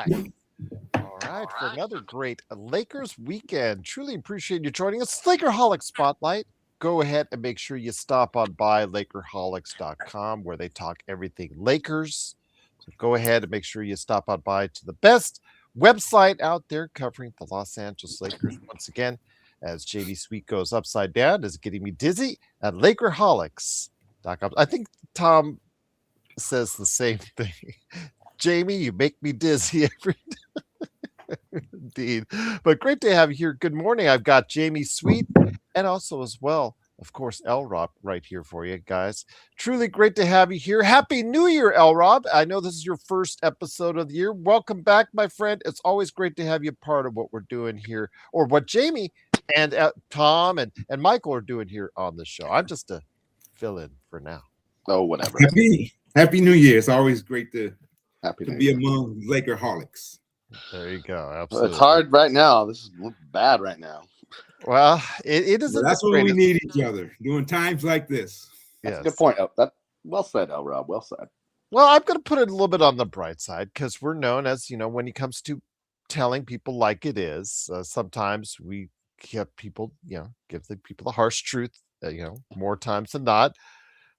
back. All right, for another great Lakers weekend. Truly appreciate you joining us. Lakerholics Spotlight. Go ahead and make sure you stop on by Lakerholics.com where they talk everything Lakers. So go ahead and make sure you stop on by to the best website out there covering the Los Angeles Lakers. Once again, as JV Sweet goes upside down, is getting me dizzy at Lakerholics.com. I think Tom says the same thing. Jamie, you make me dizzy every indeed. But great to have you here. Good morning. I've got Jamie Sweet and also as well, of course, LRob right here for you guys. Truly great to have you here. Happy New Year, LRob. I know this is your first episode of the year. Welcome back, my friend. It's always great to have you part of what we're doing here, or what Jamie and Tom and Michael are doing here on the show. I'm just a fill in for now. Oh, whatever. Happy New Year. It's always great to be Year. among Lakerholics. There you go. Absolutely. It's hard right now. This is bad right now. Well, it isn't. Well, that's when we need each other during times like this. That's a good point. Well said, LRob. Well said. Well, I'm going to put it a little bit on the bright side because we're known as, when it comes to telling people like it is, sometimes we give people, give the people the harsh truth, more times than not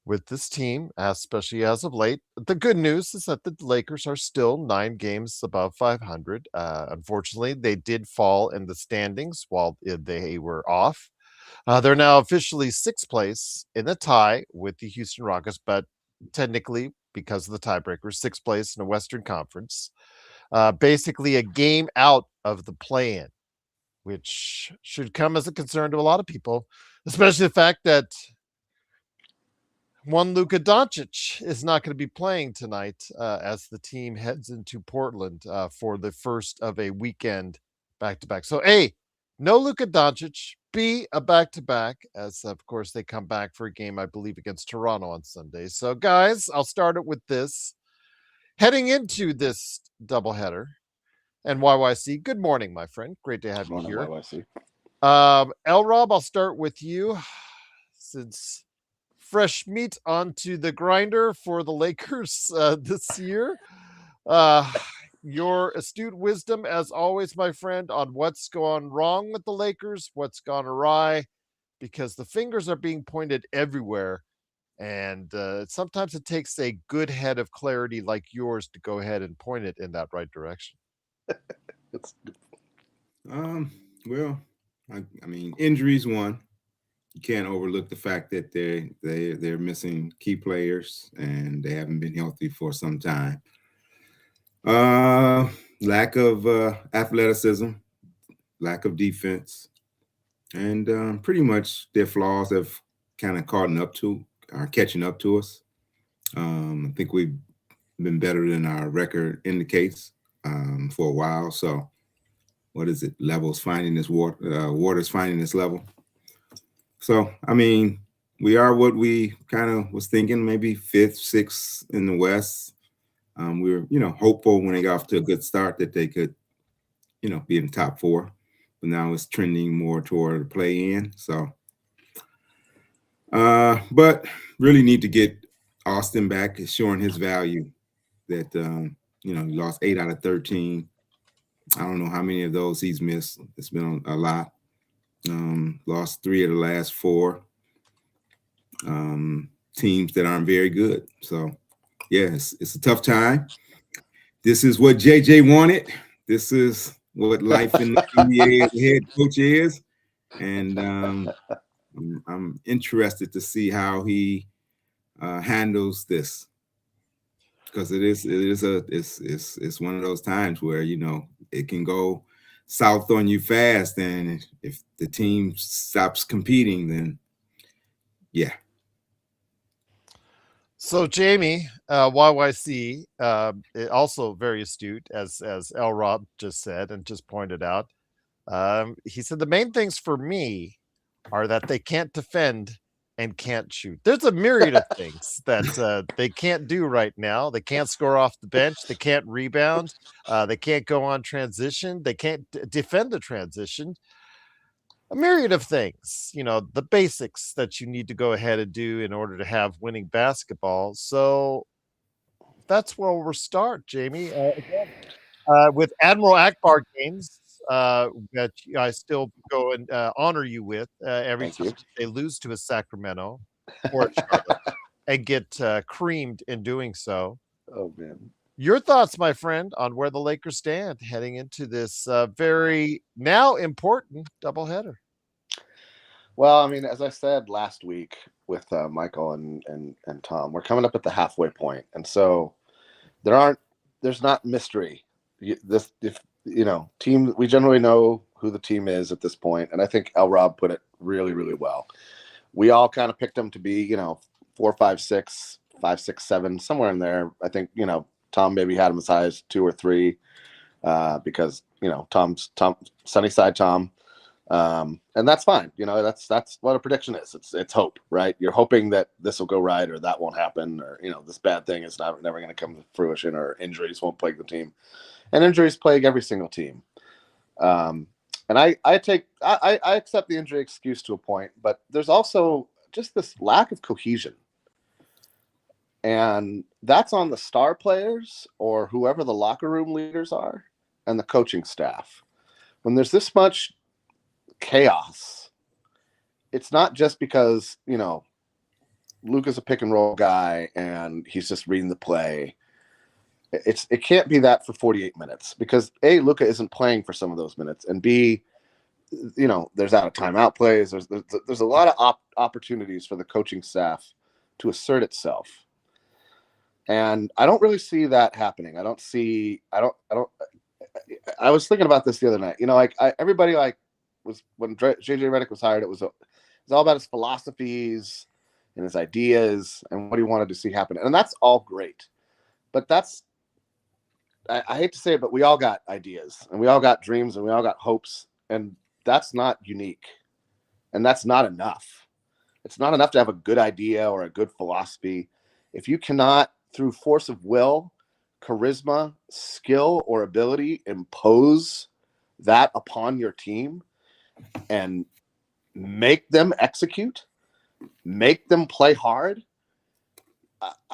with this team, especially as of late. The good news is that the Lakers are still 9 games above 500. Unfortunately, they did fall in the standings while they were off. They're now officially 6th place in the tie with the Houston Rockets, but technically, because of the tiebreakers, 6th place in the Western Conference. Basically a game out of the play-in, which should come as a concern to a lot of people, especially the fact that one Luka Doncic is not going to be playing tonight as the team heads into Portland for the first of a weekend back-to-back. So, A, no Luka Doncic. B, a back-to-back, as, of course, they come back for a game, I believe, against Toronto on Sunday. So, guys, I'll start it with this. Heading into this doubleheader and YYC, good morning, my friend. Great to have you here. YYC. LRob, I'll start with you. Since fresh meat onto the grinder for the Lakers this year. Your astute wisdom, as always, my friend, on what's gone wrong with the Lakers, what's gone awry, because the fingers are being pointed everywhere. And sometimes it takes a good head of clarity like yours to go ahead and point it in that right direction. Well, I mean, injuries one. You can't overlook the fact that they're missing key players and they haven't been healthy for some time. Lack of athleticism, lack of defense, and pretty much their flaws have kind of catching up to us. I think we've been better than our record indicates for a while. So, what is it? Levels finding this water's finding this level. So, I mean, we are what we kind of was thinking, maybe 5th, 6th in the West. We were, hopeful when they got off to a good start that they could, be in the top 4. But now it's trending more toward the play-in. So, but really need to get Austin back, showing his value that, he lost 8 out of 13. I don't know how many of those he's missed. It's been a lot. Lost 3 of the last 4 teams that aren't very good. So, yes, it's a tough time. This is what JJ wanted. This is what life in the NBA as a head coach is. And I'm interested to see how he handles this. Because it's one of those times where, it can go south on you fast, and if the team stops competing, then yeah. So Jamie, YYC, also very astute, as LRob just said and just pointed out. He said the main things for me are that they can't defend and can't shoot. There's a myriad of things that they can't do right now. They can't score off the bench. They can't rebound. They can't go on transition. They can't defend the transition. A myriad of things, the basics that you need to go ahead and do in order to have winning basketball. So that's where we'll start, Jamie. Again, with Admiral Akbar games, that I still go and honor you with every Thank you. time they lose to a Sacramento or a Charlotte and get creamed in doing so. Oh man. Your thoughts, my friend, on where the Lakers stand heading into this very now important doubleheader? Well, I mean, as I said last week with Michael and Tom, we're coming up at the halfway point, and so there's not mystery. If team, we generally know who the team is at this point, and I think LRob put it really, really well. We all kind of picked them to be, 4, 5, 6, 5, 6, 7, somewhere in there. I think Tom maybe had him as high as 2 or 3 because Tom, Sunnyside Tom. And that's fine. That's what a prediction is. It's hope, right? You're hoping that this will go right or that won't happen, or this bad thing is never going to come to fruition, or injuries won't plague the team. And injuries plague every single team. And I accept the injury excuse to a point, but there's also just this lack of cohesion. And that's on the star players or whoever the locker room leaders are and the coaching staff. When there's this much chaos, it's not just because Luka's a pick and roll guy and he's just reading the play. It can't be that for 48 minutes because A, Luka isn't playing for some of those minutes, and B, there's out of timeout plays. There's a lot of opportunities for the coaching staff to assert itself, and I don't really see that happening. I was thinking about this the other night. Everybody was when JJ Redick was hired. It was all about his philosophies and his ideas and what he wanted to see happen, and that's all great. But I hate to say it, but we all got ideas and we all got dreams and we all got hopes, and that's not unique, and that's not enough. It's not enough to have a good idea or a good philosophy if you cannot, through force of will, charisma, skill, or ability, impose that upon your team and make them execute, make them play hard.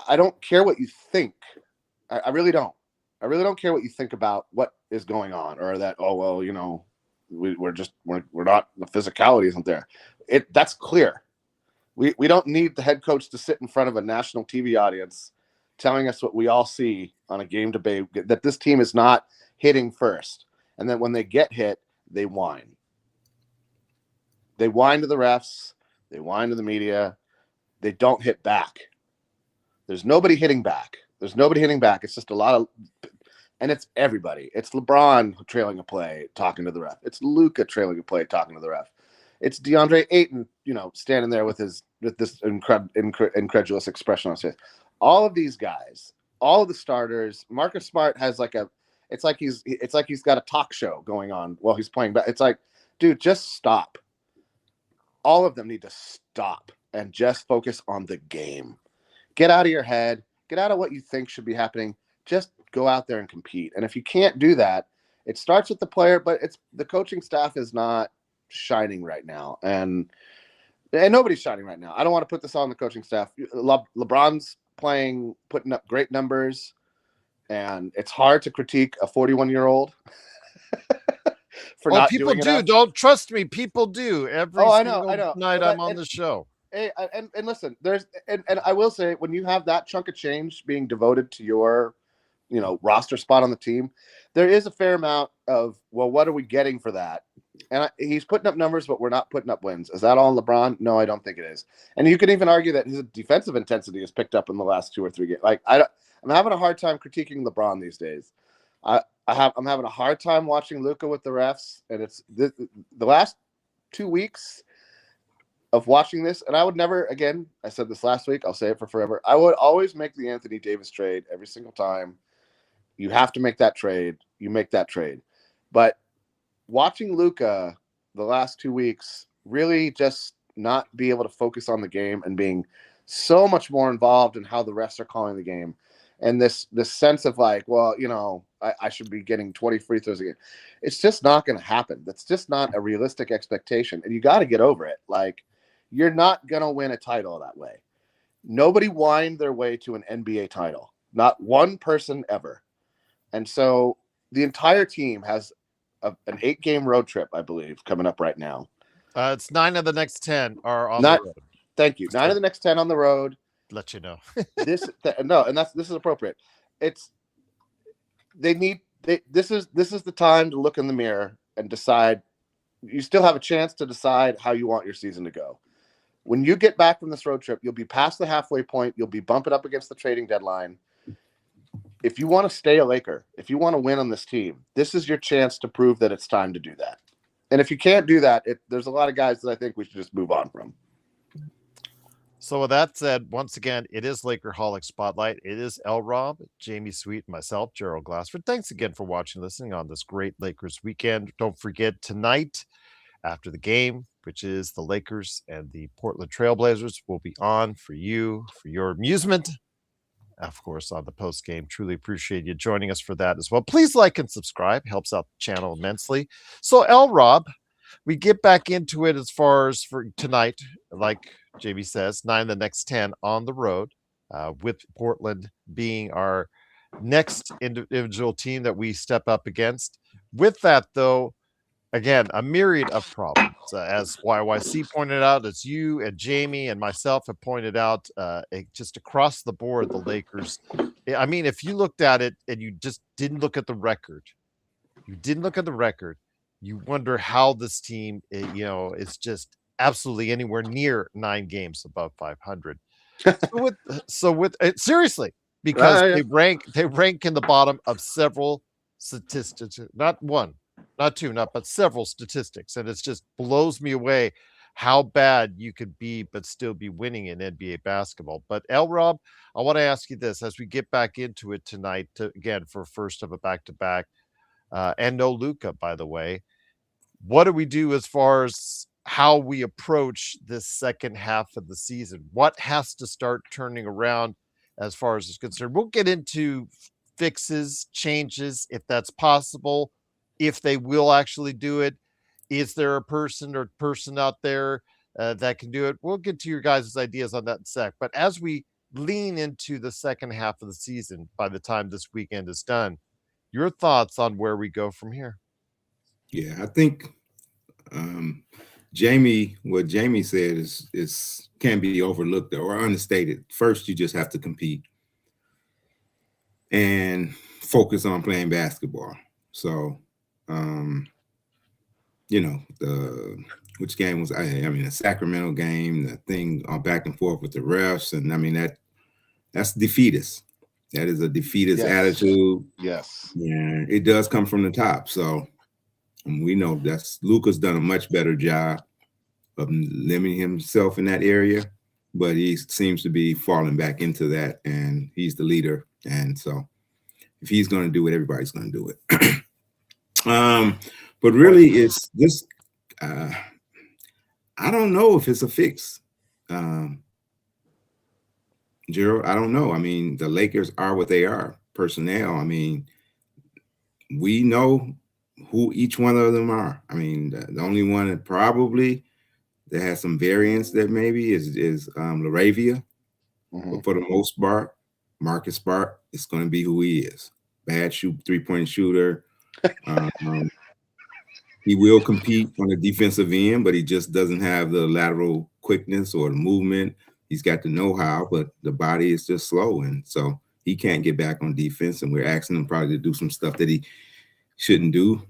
I don't care what you think. I really don't. I really don't care what you think about what is going on, or that, we're not, the physicality isn't there. That's clear. We don't need the head coach to sit in front of a national TV audience telling us what we all see on a game debate, that this team is not hitting first. And then when they get hit, they whine. They whine to the refs. They whine to the media. They don't hit back. There's nobody hitting back. It's just a lot of, and it's everybody. It's LeBron trailing a play, talking to the ref. It's Luka trailing a play, talking to the ref. It's DeAndre Ayton, standing there with this incredulous expression on his face. All of these guys, all of the starters. Marcus Smart has it's like he's got a talk show going on while he's playing. But it's like, dude, just stop. All of them need to stop and just focus on the game. Get out of your head. Get out of what you think should be happening. Just go out there and compete. And if you can't do that, it starts with the player, but it's the coaching staff is not shining right now. And nobody's shining right now. I don't want to put this on the coaching staff. LeBron's putting up great numbers, and it's hard to critique a 41-year-old for not people doing do. enough. Don't trust me. People do every I single know. night I'm on the show. Hey, and listen, and I will say, when you have that chunk of change being devoted to your, roster spot on the team, there is a fair amount of, well, what are we getting for that? And he's putting up numbers, but we're not putting up wins. Is that all LeBron? No, I don't think it is. And you can even argue that his defensive intensity has picked up in the last 2 or 3 games. I'm having a hard time critiquing LeBron these days. I'm having a hard time watching Luka with the refs, and it's the last 2 weeks of watching this, and I would never, again, I said this last week, I'll say it for forever, I would always make the Anthony Davis trade every single time. You have to make that trade. You make that trade. But watching Luka the last 2 weeks really just not be able to focus on the game and being so much more involved in how the refs are calling the game, and this sense of like, well, I should be getting 20 free throws again. It's just not going to happen. That's just not a realistic expectation, and you got to get over it. Like, you're not going to win a title that way. Nobody whined their way to an NBA title. Not one person ever. And so the entire team has an 8-game road trip, I believe, coming up right now. It's 9 of the next 10 are on Not, the road. Thank you. 9 of the next 10 on the road. Let you know. This is appropriate. This is the time to look in the mirror and decide. You still have a chance to decide how you want your season to go. When you get back from this road trip, you'll be past the halfway point. You'll be bumping up against the trading deadline. If you want to stay a Laker, if you want to win on this team, this is your chance to prove that it's time to do that. And if you can't do that, there's a lot of guys that I think we should just move on from. So with that said, once again, it is Lakerholics Spotlight. It is LRob, Jamie Sweet, myself, Gerald Glassford. Thanks again for watching, listening on this great Lakers weekend. Don't forget tonight, after the game, which is the Lakers and the Portland Trailblazers, will be on for you, for your amusement. Of course, on the post game. Truly appreciate you joining us for that as well. Please like and subscribe. Helps out the channel immensely. So, LRob, we get back into it as far as for tonight, like JB says, 9 of the next 10 on the road, with Portland being our next individual team that we step up against. With that, though, again, a myriad of problems. As YYC pointed out, as you and Jamie and myself have pointed out, just across the board, the Lakers. I mean, if you looked at it and you just didn't look at the record, you wonder how this team, is just absolutely anywhere near 9 games above 500. Seriously, because they rank in the bottom of several statistics, not one, not two, but several statistics. And it just blows me away how bad you could be, but still be winning in NBA basketball. But LRob, I want to ask you this as we get back into it tonight, again, for first of a back-to-back, and no Luka, by the way. What do we do as far as how we approach this second half of the season? What has to start turning around as far as it's concerned? We'll get into fixes, changes, if that's possible, if they will actually do it. Is there a person out there that can do it? We'll get to your guys' ideas on that in a sec. But as we lean into the second half of the season, by the time this weekend is done, your thoughts on where we go from here? Yeah, I think what Jamie said is can be overlooked or understated. First, you just have to compete and focus on playing basketball. So, which game was the Sacramento game, the thing back and forth with the refs, and I mean that's defeatist. That is a defeatist attitude. Yes. Yeah, it does come from the top. So we know Luka's done a much better job of limiting himself in that area, but he seems to be falling back into that, and he's the leader. And so if he's going to do it, everybody's going to do it. But really, it's this. I don't know if it's a fix, Gerald. I don't know. I mean, the Lakers are what they are. Personnel. I mean, we know who each one of them are. I mean, the only one that probably that has some variance that maybe is Laravia. Mm-hmm. But for the most part, Marcus Smart is going to be who he is. Bad three-point shooter. He will compete on the defensive end, but he just doesn't have the lateral quickness or the movement. He's got the know-how, but the body is just slow. And so he can't get back on defense. And we're asking him probably to do some stuff that he shouldn't do.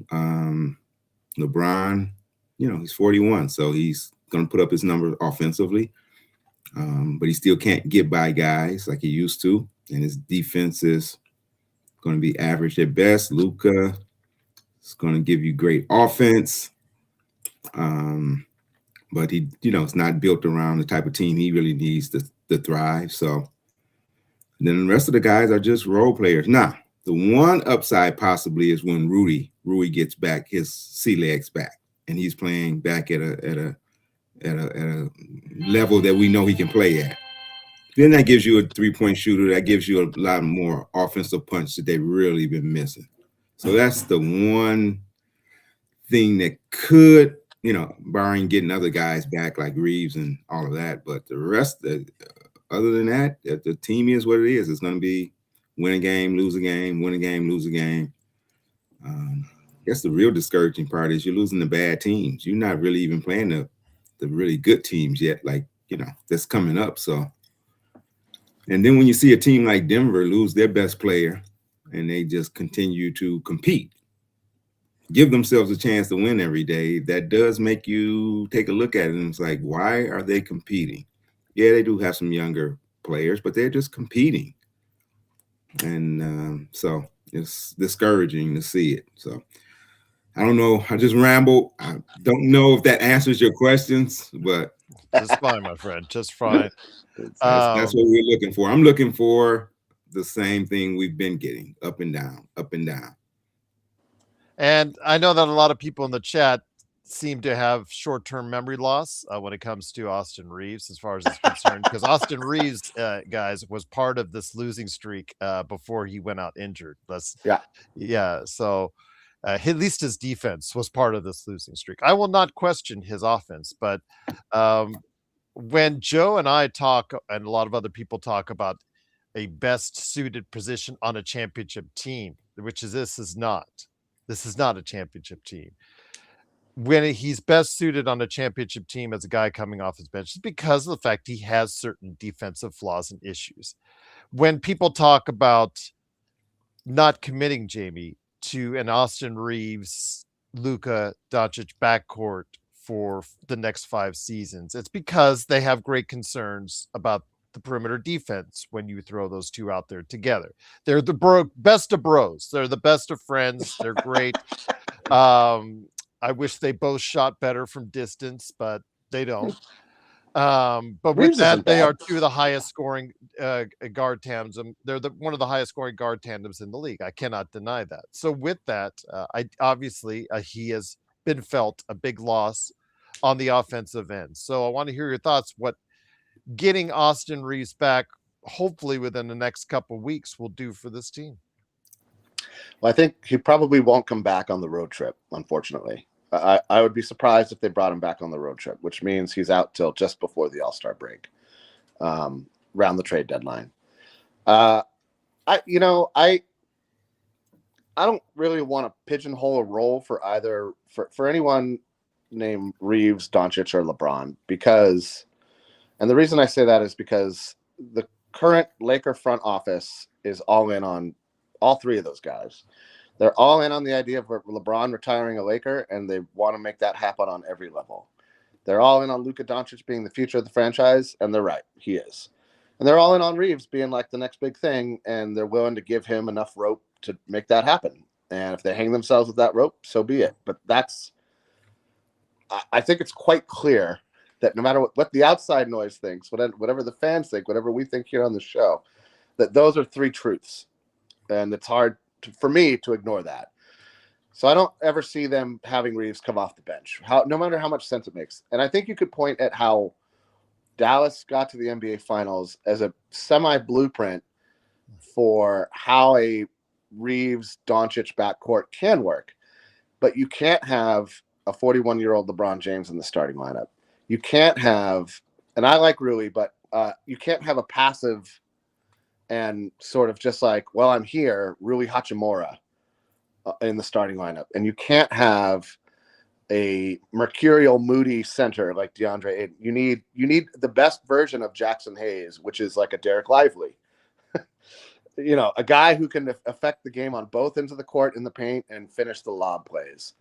LeBron, he's 41, so he's going to put up his number offensively. But he still can't get by guys like he used to. And his defense is going to be average at best. Luka is going to give you great offense. But he, it's not built around the type of team he really needs to thrive. So then the rest of the guys are just role players. Now, the one upside possibly is when Rui gets back his sea legs back, and he's playing back at a level that we know he can play at. Then that gives you a three-point shooter. That gives you a lot more offensive punch that they've really been missing. So that's the one thing that could, barring getting other guys back like Reeves and all of that. But the rest, other than that, the team is what it is. It's going to be win a game, lose a game, win a game, lose a game. I guess the real discouraging part is you're losing the bad teams. You're not really even playing the really good teams yet, like, that's coming up. So, and then when you see a team like Denver lose their best player and they just continue to compete, give themselves a chance to win every day, that does make you take a look at it. And it's like, why are they competing? Yeah, they do have some younger players, but they're just competing. And so it's discouraging to see it. So I don't know. I just ramble. I don't know if that answers your questions, but Just fine, my friend. Just fine. that's what we're looking for. I'm looking for the same thing we've been getting, up and down, up and down. And I know that a lot of people in the chat seem to have short-term memory loss when it comes to Austin Reeves, as far as it's concerned, because Austin Reeves, guys, was part of this losing streak before he went out injured. Yeah. So at least his defense was part of this losing streak. I will not question his offense, but when Joe and I talk, and a lot of other people talk about a best suited position on a championship team, which is this is not. This is not a championship team. When he's best suited on a championship team as a guy coming off his bench, is because of the fact he has certain defensive flaws and issues. When people talk about not committing Jamie to an Austin Reeves, Luka Doncic backcourt for the next 5 seasons, it's because they have great concerns about the perimeter defense when you throw those two out there together. They're the best of bros. They're the best of friends. They're great. I wish they both shot better from distance, but they don't. But with that, they are two of the highest scoring guard tandems. They're one of the highest scoring guard tandems in the league. I cannot deny that. So with that, I obviously he has been felt a big loss on the offensive end. So I want to hear your thoughts. What getting Austin Reeves back, hopefully within the next couple of weeks, will do for this team. Well, I think he probably won't come back on the road trip, unfortunately. I would be surprised if they brought him back on the road trip, which means he's out till just before the All-Star break, around the trade deadline. I don't really want to pigeonhole a role for either for anyone named Reeves, Doncic, or LeBron, because, and the reason I say that is because the current Laker front office is all in on all three of those guys. They're all in on the idea of LeBron retiring a Laker, and they want to make that happen on every level. They're all in on Luka Doncic being the future of the franchise, and they're right. He is. And they're all in on Reeves being like the next big thing, and they're willing to give him enough rope to make that happen. And if they hang themselves with that rope, so be it. But I think it's quite clear that no matter what the outside noise thinks, whatever the fans think, whatever we think here on the show, that those are three truths. And it's hard for me to ignore that. So I don't ever see them having Reeves come off the bench, no matter how much sense it makes. And I think you could point at how Dallas got to the NBA Finals as a semi-blueprint for how a Reeves-Doncic backcourt can work. But you can't have a 41-year-old LeBron James in the starting lineup. You can't have, and I like Rui, but you can't have a passive and sort of just like, well, I'm here, Rui Hachimura in the starting lineup. And you can't have a mercurial, moody center like DeAndre Ayton. You need the best version of Jackson Hayes, which is like a Derek Lively. A guy who can affect the game on both ends of the court in the paint and finish the lob plays.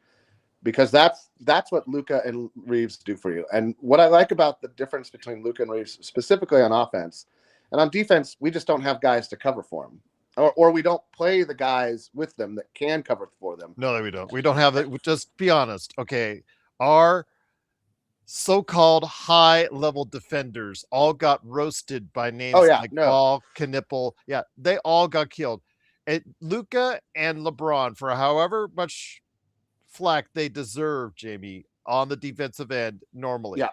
Because that's what Luka and Reeves do for you. And what I like about the difference between Luka and Reeves, specifically on offense, and on defense, we just don't have guys to cover for them. Or we don't play the guys with them that can cover for them. No, we don't. We don't have it. Just be honest. Okay. Our so-called high-level defenders all got roasted by names Ball, Knipple. Yeah, they all got killed. Luka and LeBron, for however much flack they deserve, Jamie, on the defensive end normally. Yeah.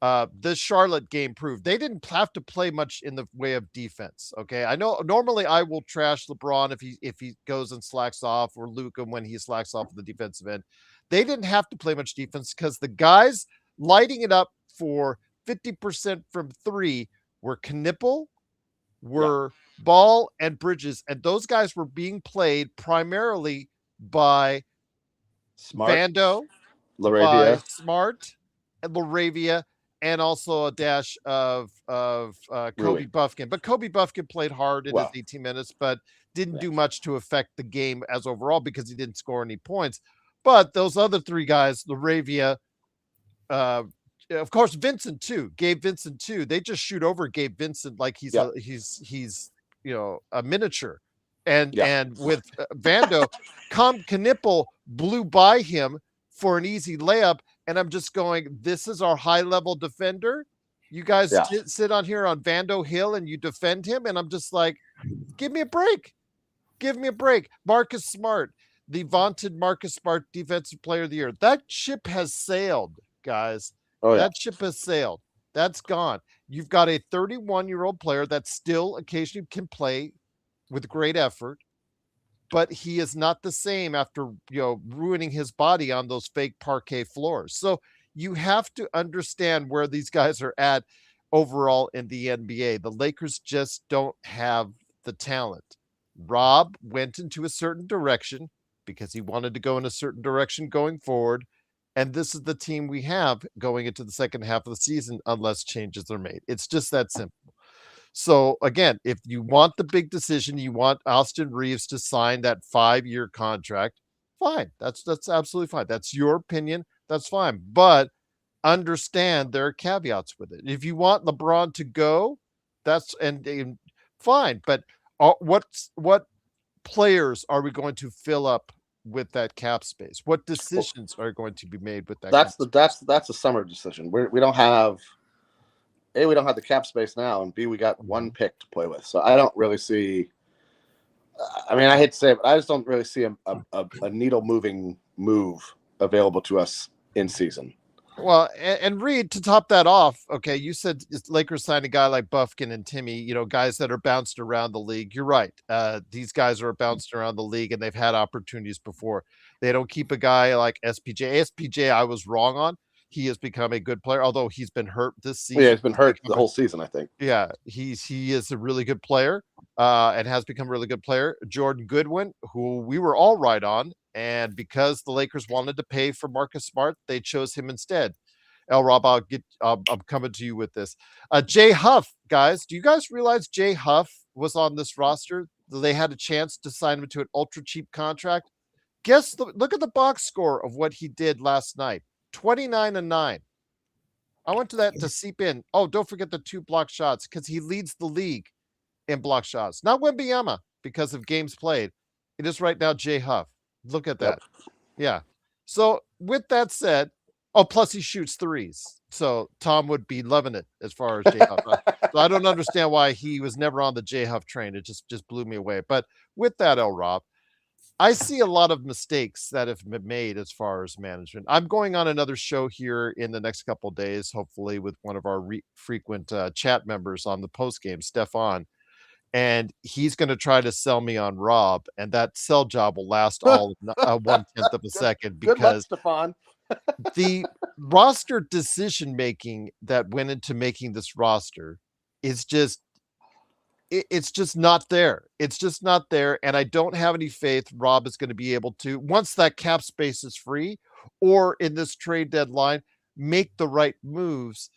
The Charlotte game proved they didn't have to play much in the way of defense. Okay. I know normally I will trash LeBron if he goes and slacks off, or Luka when he slacks off the defensive end. They didn't have to play much defense because the guys lighting it up for 50% from three were Knipple, were Ball, and Bridges. And those guys were being played primarily by Smart, Vando, by Laravia. Smart, and Laravia, and also a dash of Rui. Kobe Buffkin. But Kobe Buffkin played hard in his Well, 18 minutes, but didn't yeah. do much to affect the game as overall because he didn't score any points. But those other three guys, Laravia, uh, of course, Vincent too, Gabe Vincent too. They just shoot over Gabe Vincent like he's Yep. he's a miniature, and Yeah. with Vando, Knipple blew by him for an easy layup, and I'm just going, this is our high level defender. You guys Yeah. sit on here on Vando Hill and you defend him, and I'm just like, give me a break. Give me a break. Marcus Smart, the vaunted Marcus Smart Defensive Player of the Year. That ship has sailed, guys. Oh yeah. That ship has sailed. That's gone. You've got a 31-year-old player that still occasionally can play with great effort, but he is not the same after ruining his body on those fake parquet floors. So you have to understand where these guys are at overall in the NBA. The Lakers just don't have the talent. Rob went into a certain direction because he wanted to go in a certain direction going forward. And this is the team we have going into the second half of the season, unless changes are made. It's just that simple. So again, if you want the big decision, you want Austin Reeves to sign that 5-year contract, fine. That's absolutely fine. That's your opinion. That's fine. But understand there are caveats with it. If you want LeBron to go, that's and fine. But what players are we going to fill up with that cap space? What decisions are going to be made with that? That's a summer decision. We don't have we don't have the cap space now, and B, we got one pick to play with. So I don't really see. I mean, I hate to say it, but I just don't really see a needle moving move available to us in season. Well, and Reed, to top that off, okay, you said Lakers signed a guy like Buffkin and Timmy, guys that are bounced around the league. You're right. These guys are bounced around the league and they've had opportunities before. They don't keep a guy like SPJ. SPJ, I was wrong on. He has become a good player, although he's been hurt this season. Yeah, he's been hurt the whole season, I think. Yeah, he is a really good player, and has become a really good player. Jordan Goodwin, who we were all right on, and because the Lakers wanted to pay for Marcus Smart, they chose him instead. LRob, I'm coming to you with this. Jay Huff, guys, do you guys realize Jay Huff was on this roster? They had a chance to sign him to an ultra cheap contract. Look at the box score of what he did last night. 29-9. I went to that to seep in. Oh, don't forget the 2 block shots because he leads the league in block shots. Not Wembanyama because of games played. It is right now Jay Huff. Look at that. Yep. Yeah. So with that said, plus he shoots threes. So Tom would be loving it as far as Jay Huff. So I don't understand why he was never on the Jay Huff train. It just blew me away. But with that, LRob, I see a lot of mistakes that have been made as far as management. I'm going on another show here in the next couple of days, hopefully with one of our frequent chat members on the post game, Stefan, and he's going to try to sell me on Rob, and that sell job will last all 1/10 of a second because good luck, Stefan. The roster decision making that went into making this roster is just. It's just not there. It's just not there. And I don't have any faith Rob is going to be able to, once that cap space is free or in this trade deadline, make the right moves.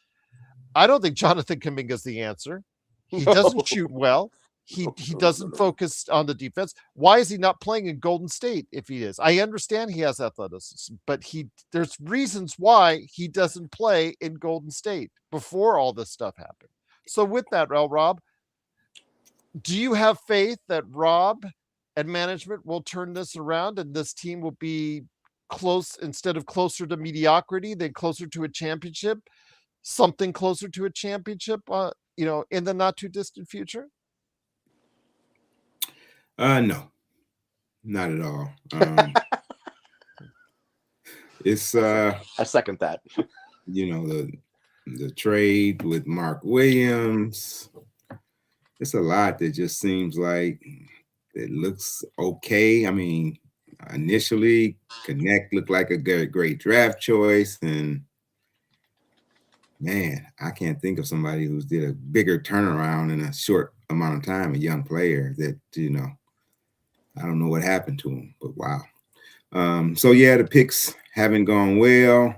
I don't think Jonathan Kuminga is the answer. He doesn't shoot well. He doesn't focus on the defense. Why is he not playing in Golden State if he is? I understand he has athleticism, but there's reasons why he doesn't play in Golden State before all this stuff happened. So with that, Rob, do you have faith that Rob and management will turn this around and this team will be close instead of closer to mediocrity, then closer to a championship, something closer to a championship, in the not too distant future? No, not at all. It's I second that. The trade with Mark Williams. It's a lot that just seems like it looks okay. I mean, initially, Connect looked like a great draft choice. And man, I can't think of somebody who's did a bigger turnaround in a short amount of time, a young player that, I don't know what happened to him, but wow. So yeah, the picks haven't gone well.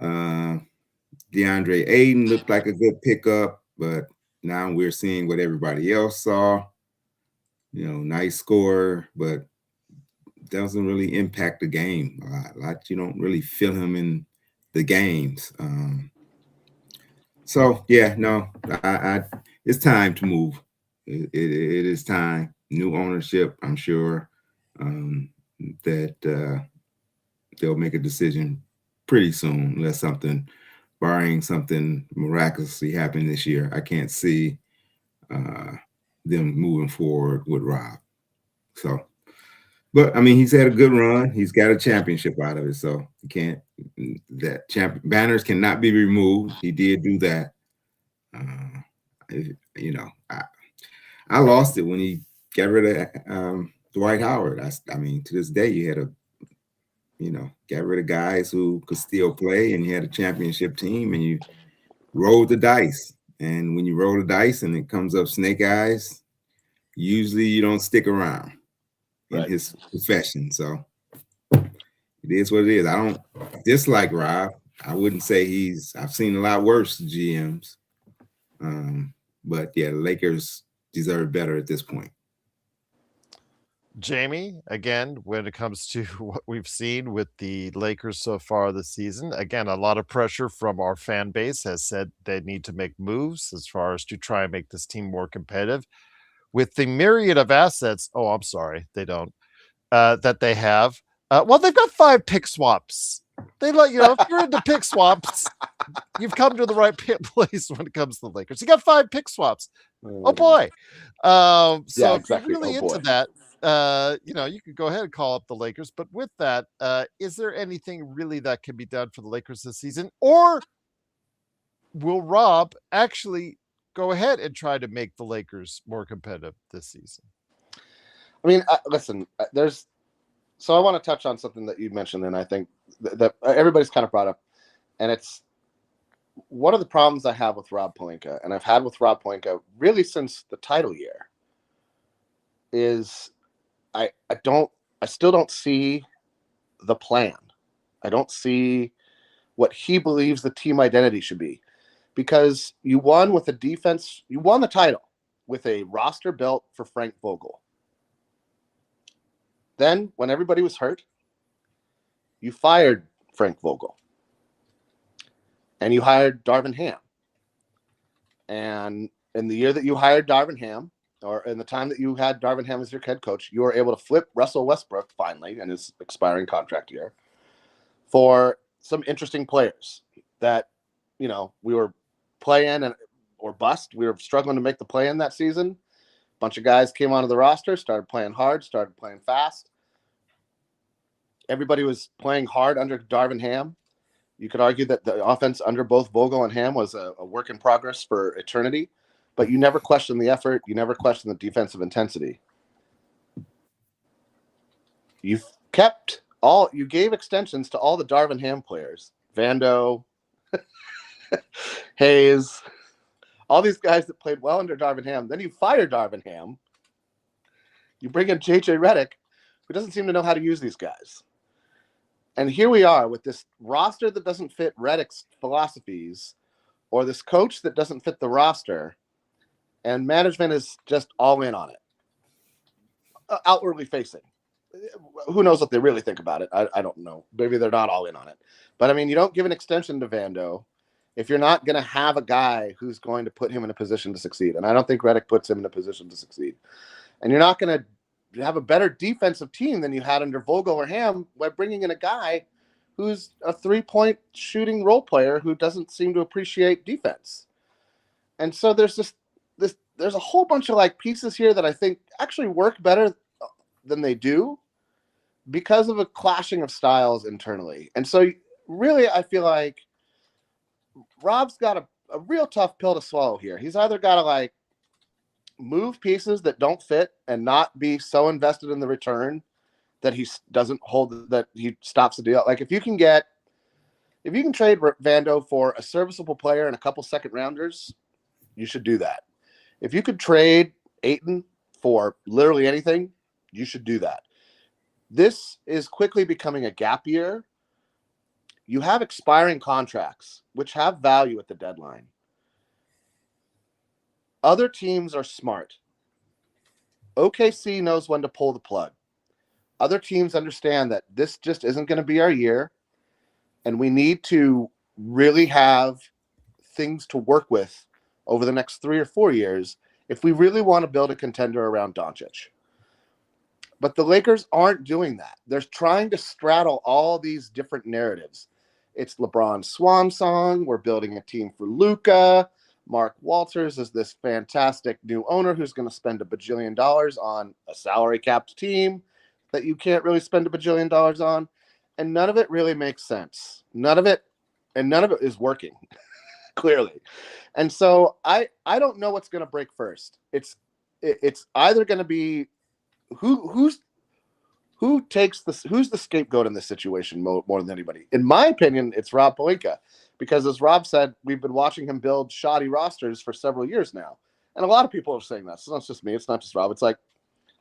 DeAndre Ayton looked like a good pickup, but now we're seeing what everybody else saw. Nice score, but doesn't really impact the game a lot. You don't really feel him in the games. So yeah, no, it's time to move. It is time. New ownership, I'm sure that they'll make a decision pretty soon, unless barring something miraculously happen this year. I can't see them moving forward with Rob. So, but I mean, he's had a good run. He's got a championship out of it, so you can't. Banners cannot be removed. He did do that. You know, I lost it when he got rid of Dwight Howard. I mean, to this day, you had got rid of guys who could still play, and you had a championship team, and you rolled the dice. And when you roll the dice and it comes up snake eyes, usually you don't stick around in his profession. So it is what it is. I don't dislike Rob. I wouldn't say I've seen a lot worse GMs. But yeah, the Lakers deserve better at this point. Jamie, again, when it comes to what we've seen with the Lakers so far this season, again, a lot of pressure from our fan base has said they need to make moves as far as to try and make this team more competitive. With the myriad of assets, I'm sorry, they don't, that they have. Well, they've got 5 pick swaps. They let if you're into pick swaps, you've come to the right place when it comes to the Lakers. You got 5 pick swaps. Oh boy. So yeah, exactly. If you're really into that, you could go ahead and call up the Lakers. But with that, is there anything really that can be done for the Lakers this season? Or will Rob actually go ahead and try to make the Lakers more competitive this season? I mean, listen, so I want to touch on something that you mentioned, and I think that everybody's kind of brought up, and it's one of the problems I have with Rob Pelinka, and I've had with Rob Pelinka really since the title year, is I still don't see the plan. I don't see what he believes the team identity should be, because you won with a defense. You won the title with a roster built for Frank Vogel. Then, when everybody was hurt, you fired Frank Vogel. And you hired Darvin Ham. And in the year that you hired Darvin Ham, or in the time that you had Darvin Ham as your head coach, you were able to flip Russell Westbrook finally in his expiring contract year for some interesting players that, we were playing or bust. We were struggling to make the play in that season. A bunch of guys came onto the roster, started playing hard, started playing fast. Everybody was playing hard under Darvin Ham. You could argue that the offense under both Vogel and Ham was a work in progress for eternity, but you never questioned the effort. You never questioned the defensive intensity. You gave extensions to all the Darvin Ham players, Vando, Hayes, all these guys that played well under Darvin Ham. Then you fire Darvin Ham. You bring in JJ Redick, who doesn't seem to know how to use these guys. And here we are with this roster that doesn't fit Redick's philosophies, or this coach that doesn't fit the roster, and management is just all in on it, outwardly facing. Who knows what they really think about it? I don't know. Maybe they're not all in on it. But, I mean, you don't give an extension to Vando if you're not going to have a guy who's going to put him in a position to succeed. And I don't think Redick puts him in a position to succeed. And you're not going to have a better defensive team than you had under Vogel or Ham by bringing in a guy who's a 3-point shooting role player who doesn't seem to appreciate defense. And so there's there's a whole bunch of pieces here that I think actually work better than they do because of a clashing of styles internally. And so really, I feel like Rob's got a real tough pill to swallow here. He's either got to move pieces that don't fit and not be so invested in the return that he doesn't hold, that he stops the deal. If you can trade Vando for a serviceable player and a couple second rounders, you should do that. If you could trade Ayton for literally anything, you should do that. This is quickly becoming a gap year. You have expiring contracts, which have value at the deadline. Other teams are smart. OKC knows when to pull the plug. Other teams understand that this just isn't going to be our year, and we need to really have things to work with over the next 3 or 4 years if we really want to build a contender around Doncic. But the Lakers aren't doing that. They're trying to straddle all these different narratives. It's LeBron's swan song. We're building a team for Luka. Mark Walters is this fantastic new owner who's going to spend $1 bajillion on a salary capped team that you can't really spend $1 bajillion on. And none of it really makes sense. None of it is working, clearly. And so I don't know what's going to break first. It's either going to be who's the scapegoat in this situation more than anybody. In my opinion, it's Rob Pelinka, because as Rob said, we've been watching him build shoddy rosters for several years now. And a lot of people are saying that. So it's not just me. It's not just Rob. It's like,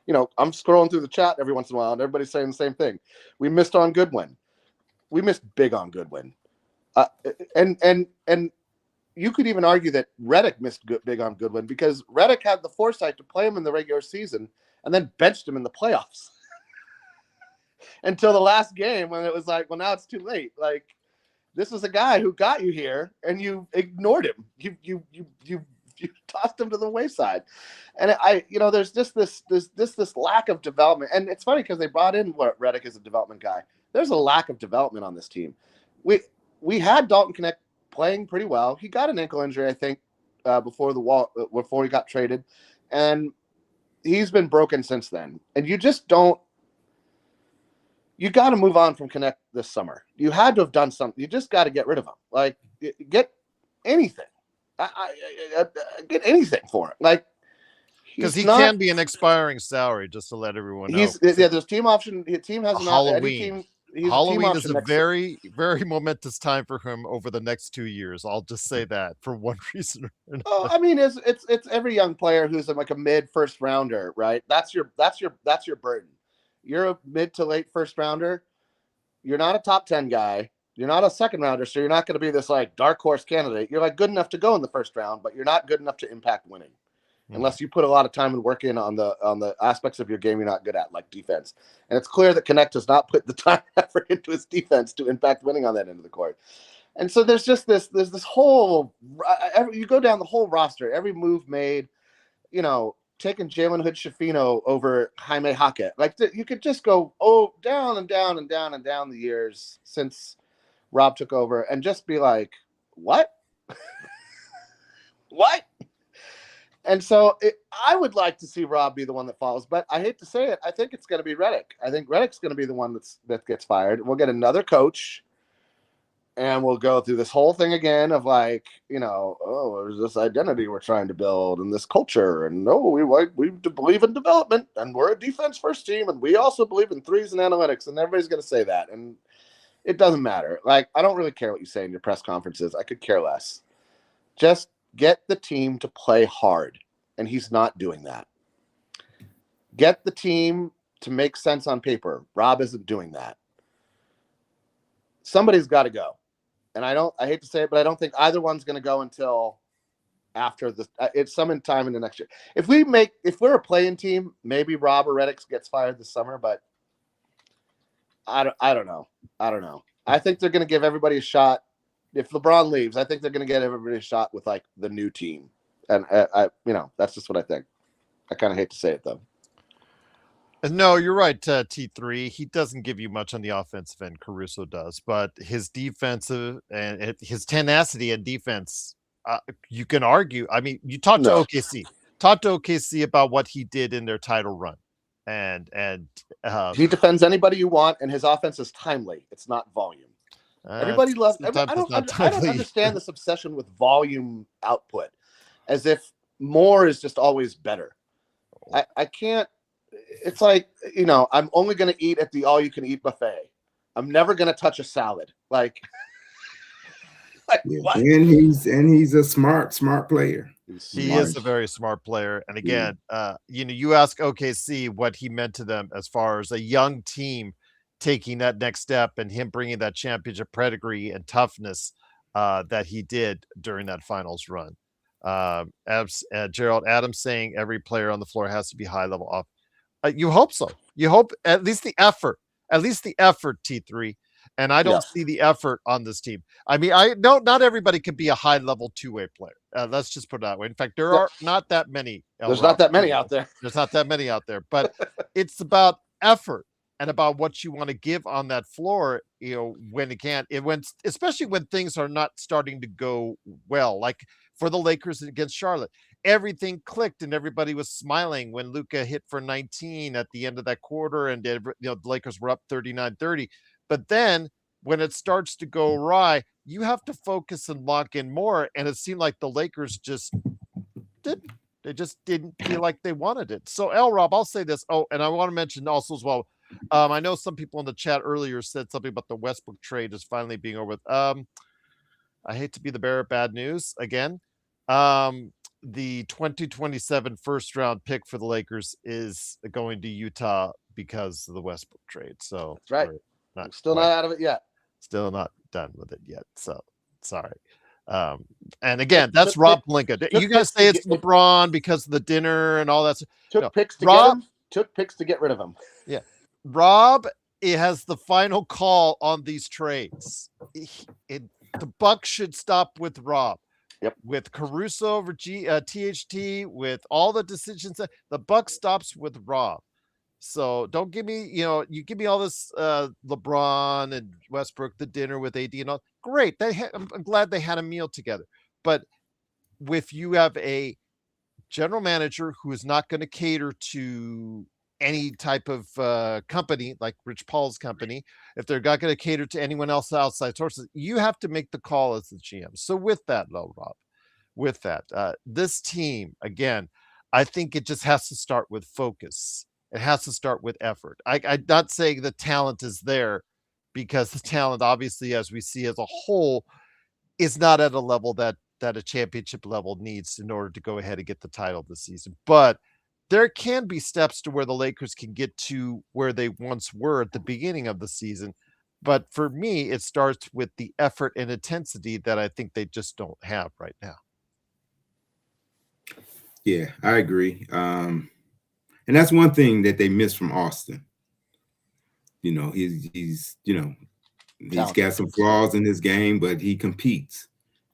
I'm scrolling through the chat every once in a while, and everybody's saying the same thing. We missed on Goodwin. We missed big on Goodwin. And you could even argue that Redick missed big on Goodwin, because Redick had the foresight to play him in the regular season and then benched him in the playoffs until the last game, when it was like, well, now it's too late. Like, this is a guy who got you here and you ignored him. You tossed him to the wayside. And there's just this lack of development. And it's funny because they brought in Redick as a development guy. There's a lack of development on this team. We had Dalton Connect playing pretty well. He got an ankle injury, I think, before he got traded, and he's been broken since then. And you just don't. You got to move on from Connect this summer. You had to have done something. You just got to get rid of him. Like, get anything. Get anything for it. Like, because he can be an expiring salary, just to let everyone know. There's team option. His team has Halloween. Halloween is a very, very momentous time for him over the next 2 years. I'll just say that for one reason or another. Oh, I mean, it's every young player who's like a mid first rounder, right? That's your burden. You're a mid to late first rounder. You're not a top 10 guy. You're not a second rounder, so you're not going to be this like dark horse candidate. You're like good enough to go in the first round, but you're not good enough to impact winning. Unless you put a lot of time and work in on the aspects of your game you're not good at, like defense. And it's clear that Connect does not put the time and effort into his defense to impact winning on that end of the court. And so there's this whole, you go down the whole roster, every move made, taking Jalen Hood-Schifino over Jaime Jaquez. Like, you could just go down and down and down and down the years since Rob took over and just be like, what? What? And so I would like to see Rob be the one that follows, but I hate to say it. I think it's going to be Redick. I think Redick's going to be the one that gets fired. We'll get another coach, and we'll go through this whole thing again of like, there's this identity we're trying to build and this culture, and we believe in development, and we're a defense first team, and we also believe in threes and analytics, and everybody's going to say that, and it doesn't matter. Like, I don't really care what you say in your press conferences. I could care less. Just get the team to play hard, and he's not doing that. Get the team to make sense on paper. Rob isn't doing that. Somebody's got to go. And I hate to say it, but I don't think either one's going to go until after this. It's some time in the next year. If we're a playing team, maybe Rob or Redick gets fired this summer, but I don't know. I think they're going to give everybody a shot. If LeBron leaves, I think they're going to get everybody a shot with like the new team. And that's just what I think. I kind of hate to say it though. No, you're right, T3. He doesn't give you much on the offensive end. Caruso does, but his defensive and his tenacity and defense, you can argue. I mean, you talked to OKC. Talk to OKC about what he did in their title run, and he defends anybody you want, and his offense is timely. It's not volume. Everybody loves. I don't understand this obsession with volume output, as if more is just always better. I can't. It's like, I'm only going to eat at the all-you-can-eat buffet. I'm never going to touch a salad. Like, Like, Yeah. what? And he's a smart player. He is a very smart player. And again, you ask OKC what he meant to them as far as a young team taking that next step and him bringing that championship pedigree and toughness that he did during that finals run. Gerald Adams saying every player on the floor has to be high level off. You hope so. You hope at least the effort, T3. And I don't see the effort on this team. I mean, I know not everybody can be a high level two-way player. Let's just put it that way. In fact, there are not that many. There's not that many out there. There's not that many out there, but it's about effort and about what you want to give on that floor. When especially when things are not starting to go well, like for the Lakers against Charlotte. Everything clicked and everybody was smiling when Luka hit for 19 at the end of that quarter, and the Lakers were up 39-30. But then when it starts to go awry, you have to focus and lock in more. And it seemed like the Lakers just didn't. They just didn't feel like they wanted it. So LRob, I'll say this. Oh, and I want to mention also as well. I know some people in the chat earlier said something about the Westbrook trade is finally being over with. I hate to be the bearer of bad news again. The 2027 first round pick for the Lakers is going to Utah because of the Westbrook trade. So that's right. I'm not out of it yet. Still not done with it yet. So sorry. And again, that's Rob Pelinka. You guys say it's LeBron because of the dinner and all that. Took picks to get him. Took picks to get rid of him. Yeah. Rob, it has the final call on these trades. The buck should stop with Rob. Yep. With Caruso over THT, with all the decisions, the buck stops with Rob. So don't give me, you give me all this LeBron and Westbrook, the dinner with AD and all. Great. I'm glad they had a meal together. But if you have a general manager who is not going to cater to any type of company like Rich Paul's company, if they're not going to cater to anyone else outside sources, you have to make the call as the GM. So with that, Rob, this team, again, I think it just has to start with focus. It has to start with effort. I'm not saying the talent is there, because the talent, obviously, as we see as a whole, is not at a level that a championship level needs in order to go ahead and get the title this season. But there can be steps to where the Lakers can get to where they once were at the beginning of the season. But for me, it starts with the effort and intensity that I think they just don't have right now. Yeah, I agree. And that's one thing that they miss from Austin. He's got some flaws in his game, but he competes.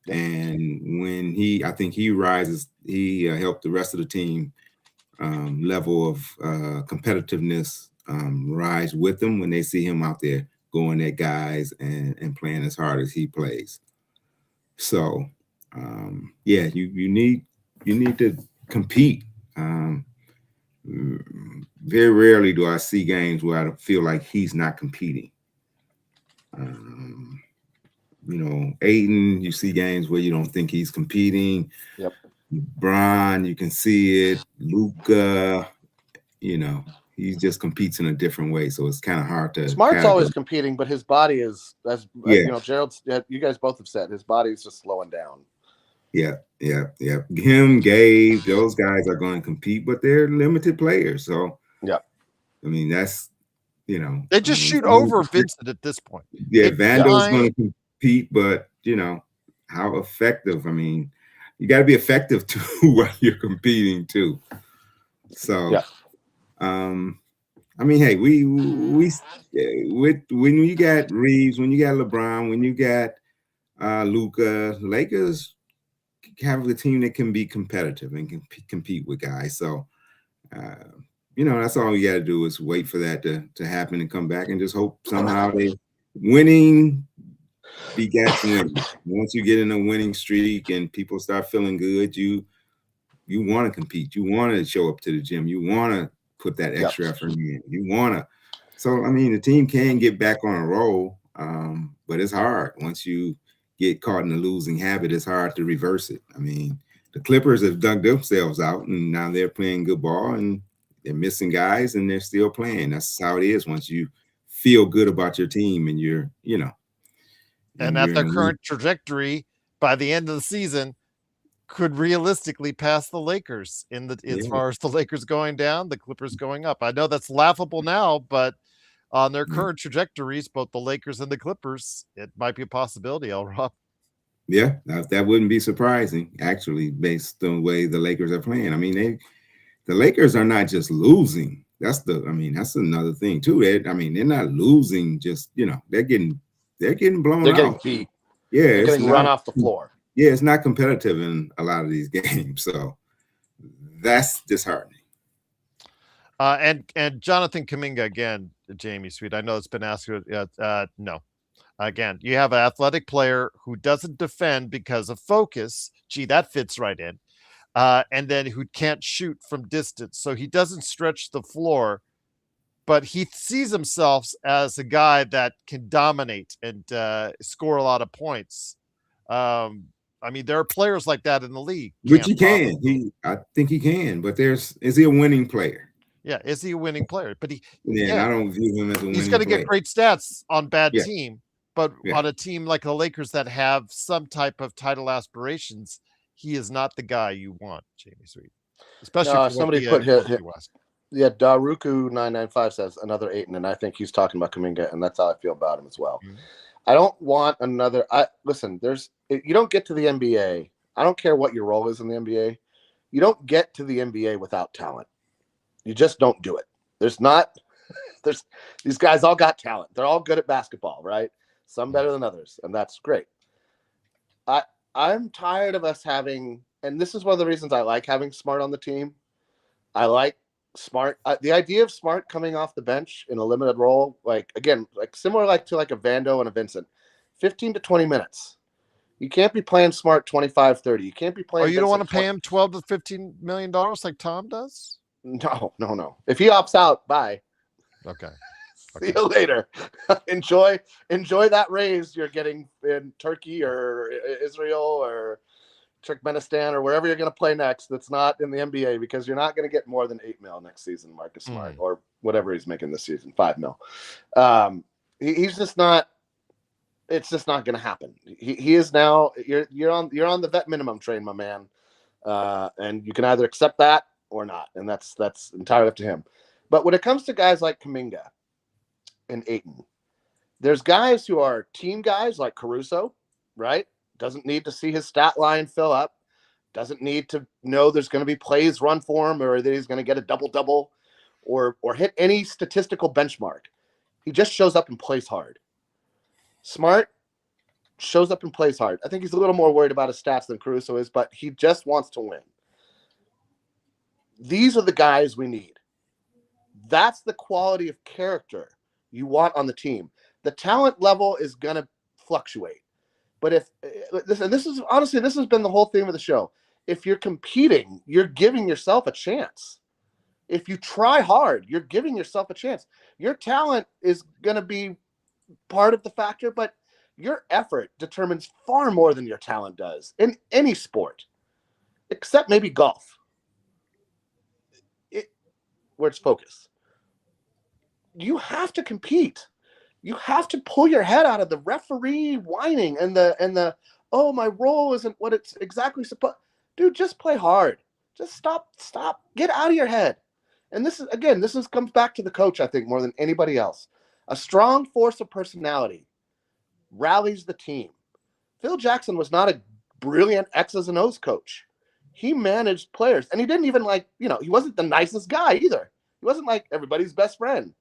And when I think he rises, he helped the rest of the team level of competitiveness rise with them when they see him out there going at guys and playing as hard as he plays. So you need to compete. Very rarely do I see games where I feel like he's not competing. Aiden, you see games where you don't think he's competing. Yep. Brian, you can see it. Luka, he just competes in a different way, so it's kind of hard to. Smart's always competing, but his body is, Gerald, you guys both have said, his body is just slowing down. Yeah. Him, Gabe, those guys are going to compete, but they're limited players. So yeah, I mean that's they just shoot over Vincent at this point. Yeah, Vando's going to compete, but how effective? I mean, you got to be effective too while you're competing too. So yeah. I mean, hey, we when you got Reeves, when you got LeBron, when you got Luka, Lakers have a team that can be competitive and can compete with guys. So, that's all you got to do is wait for that to happen and come back and just hope somehow winning begets winning. Once you get in a winning streak and people start feeling good, you want to compete. You want to show up to the gym. You want to put that extra effort in. You want to. So, I mean, the team can get back on a roll, but it's hard. Once you get caught in a losing habit, it's hard to reverse it. I mean, the Clippers have dug themselves out, and now they're playing good ball, and they're missing guys, and they're still playing. That's how it is once you feel good about your team, and you're, And and at you're their in a win. current trajectory, by the end of the season, could realistically pass the Lakers in the as Yeah, far as the Lakers going down, the Clippers going up. I know that's laughable now, but on their yeah, current trajectories, both the Lakers and the Clippers, it might be a possibility, LRob. yeah. That wouldn't be surprising, actually, based on the way the Lakers are playing. I mean, the Lakers are not just losing. I mean, that's another thing too. I mean, they're not losing. Just they're getting blown They're getting out. beat. Yeah, They're it's getting run not. off the floor. Yeah, it's not competitive in a lot of these games. So that's disheartening. And Jonathan Kuminga again, Jamie Sweet. I know it's been asked. No, again, you have an athletic player who doesn't defend because of focus. Gee, that fits right in. And then who can't shoot from distance, so he doesn't stretch the floor. But he sees himself as a guy that can dominate and score a lot of points. Um, I mean, there are players like that in the league. Which Cam he Thomas. can. I think he can. But is he a winning player? Yeah, is he a winning player? But Yeah, and I don't view him as a he's winning going to get player. great stats on bad Yeah, team, but yeah. on a team like the Lakers that have some type of title aspirations, he is not the guy you want, Jamie Sweet, especially for Somebody put West. Yeah, Daruku995 says another Aiton, and I think he's talking about Kuminga, and that's how I feel about him as well. Mm-hmm. I don't want another. Listen. You don't get to the NBA. I don't care what your role is in the NBA. You don't get to the NBA without talent. You just don't do it. There's these guys all got talent. They're all good at basketball, right? Some better than others, and that's great. I'm tired of us having, and this is one of the reasons I like having Smart on the team. I like Smart. The idea of Smart coming off the bench in a limited role, similar to a Vando and a Vincent, 15 to 20 minutes. You can't be playing Smart 25, 30. You can't be playing. Oh, you don't want to pay him $12 to $15 million like Tom does? No. If he opts out, bye. Okay. See you later. enjoy that raise you're getting in Turkey or Israel or Turkmenistan or wherever you're going to play next. That's not in the NBA, because you're not going to get more than $8 million next season, Marcus Smart, or whatever he's making this season, $5 million. He's just not. It's just not going to happen. He is now. You're on the vet minimum train, my man, and you can either accept that or not, and that's entirely up to him. But when it comes to guys like Kuminga and Ayton, there's guys who are team guys like Caruso, right? Doesn't need to see his stat line fill up. Doesn't need to know there's going to be plays run for him or that he's going to get a double-double or hit any statistical benchmark. He just shows up and plays hard. Smart shows up and plays hard. I think he's a little more worried about his stats than Caruso is, but he just wants to win. These are the guys we need. That's the quality of character you want on the team. The talent level is going to fluctuate. But this has been the whole theme of the show. If you're competing, you're giving yourself a chance. If you try hard, you're giving yourself a chance. Your talent is going to be part of the factor, but your effort determines far more than your talent does in any sport, except maybe golf, where it's focus. You have to compete. You have to pull your head out of the referee whining and the oh, my role isn't what it's exactly supposed. Dude, just play hard. Just stop. Get out of your head. And this comes back to the coach, I think, more than anybody else. A strong force of personality rallies the team. Phil Jackson was not a brilliant X's and O's coach. He managed players, and he didn't even he wasn't the nicest guy either. He wasn't like everybody's best friend.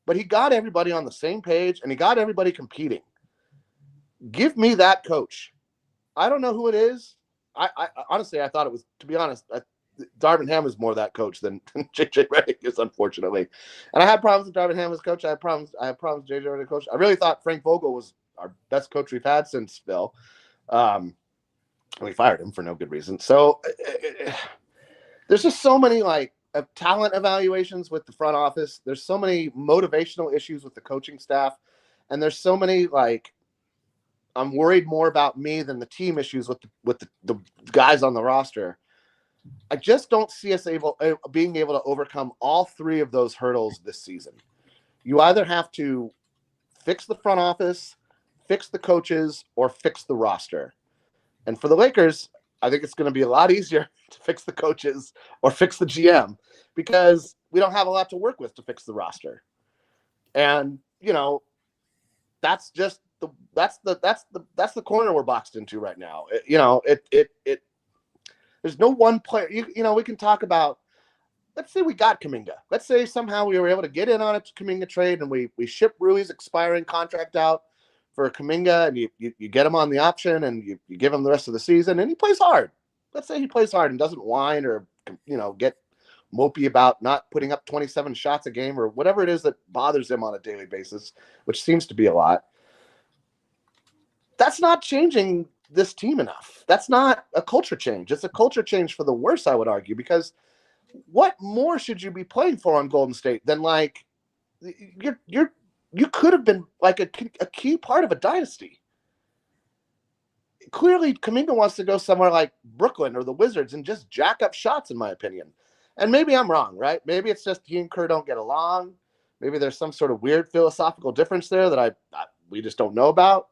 But he got everybody on the same page, and he got everybody competing. Give me that coach. I don't know who it is. I honestly, I thought it was, to be honest, Darvin Ham is more that coach than JJ Redick is, unfortunately. And I had problems with Darvin Ham as coach. I had problems with JJ Redick coach. I really thought Frank Vogel was our best coach we've had since Phil. We fired him for no good reason. So there's just so many talent evaluations with the front office. There's so many motivational issues with the coaching staff, and there's so many I'm worried more about me than the team issues with the guys on the roster. I just don't see us being able to overcome all three of those hurdles this season. You either have to fix the front office, fix the coaches or fix the roster. And for the Lakers, I think it's going to be a lot easier to fix the coaches or fix the GM because we don't have a lot to work with to fix the roster. And, you know, that's just that's the corner we're boxed into right now. There's no one player. You know, we can talk about, let's say we got Kuminga. Let's say somehow we were able to get in on a Kuminga trade and we ship Rui's expiring contract out for Kuminga, and you get him on the option and you give him the rest of the season and he plays hard. Let's say he plays hard and doesn't whine or, you know, get mopey about not putting up 27 shots a game or whatever it is that bothers him on a daily basis, which seems to be a lot. That's not changing this team enough. That's not a culture change. It's a culture change for the worse, I would argue, because what more should you be playing for on Golden State than like you could have been like a key part of a dynasty. Clearly, Kuminga wants to go somewhere like Brooklyn or the Wizards and just jack up shots, in my opinion. And maybe I'm wrong, right? Maybe it's just he and Kerr don't get along. Maybe there's some sort of weird philosophical difference there that we just don't know about.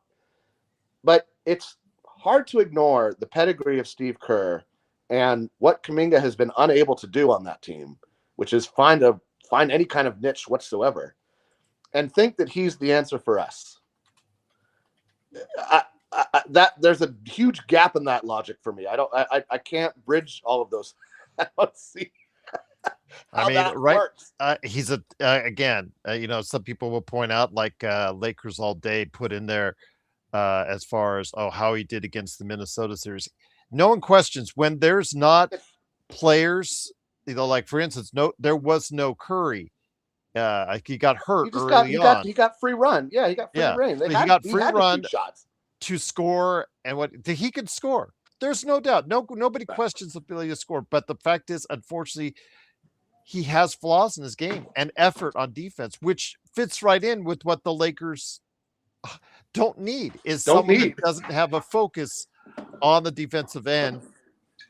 But it's hard to ignore the pedigree of Steve Kerr and what Kuminga has been unable to do on that team, which is find any kind of niche whatsoever, and think that he's the answer for us. That there's a huge gap in that logic for me. I can't bridge all of those. I don't see how that works. He's again, you know, some people will point out like Lakers All Day put in there as far as how he did against the Minnesota series. No one questions when there's not players, you know, like for instance, there was no Curry. He got hurt early on. He got free run. Yeah, he got free reign. He got free run to score, and he could score. There's no doubt. Nobody questions the ability to score. But the fact is, unfortunately, he has flaws in his game and effort on defense, which fits right in with what the Lakers don't need. That doesn't have a focus on the defensive end,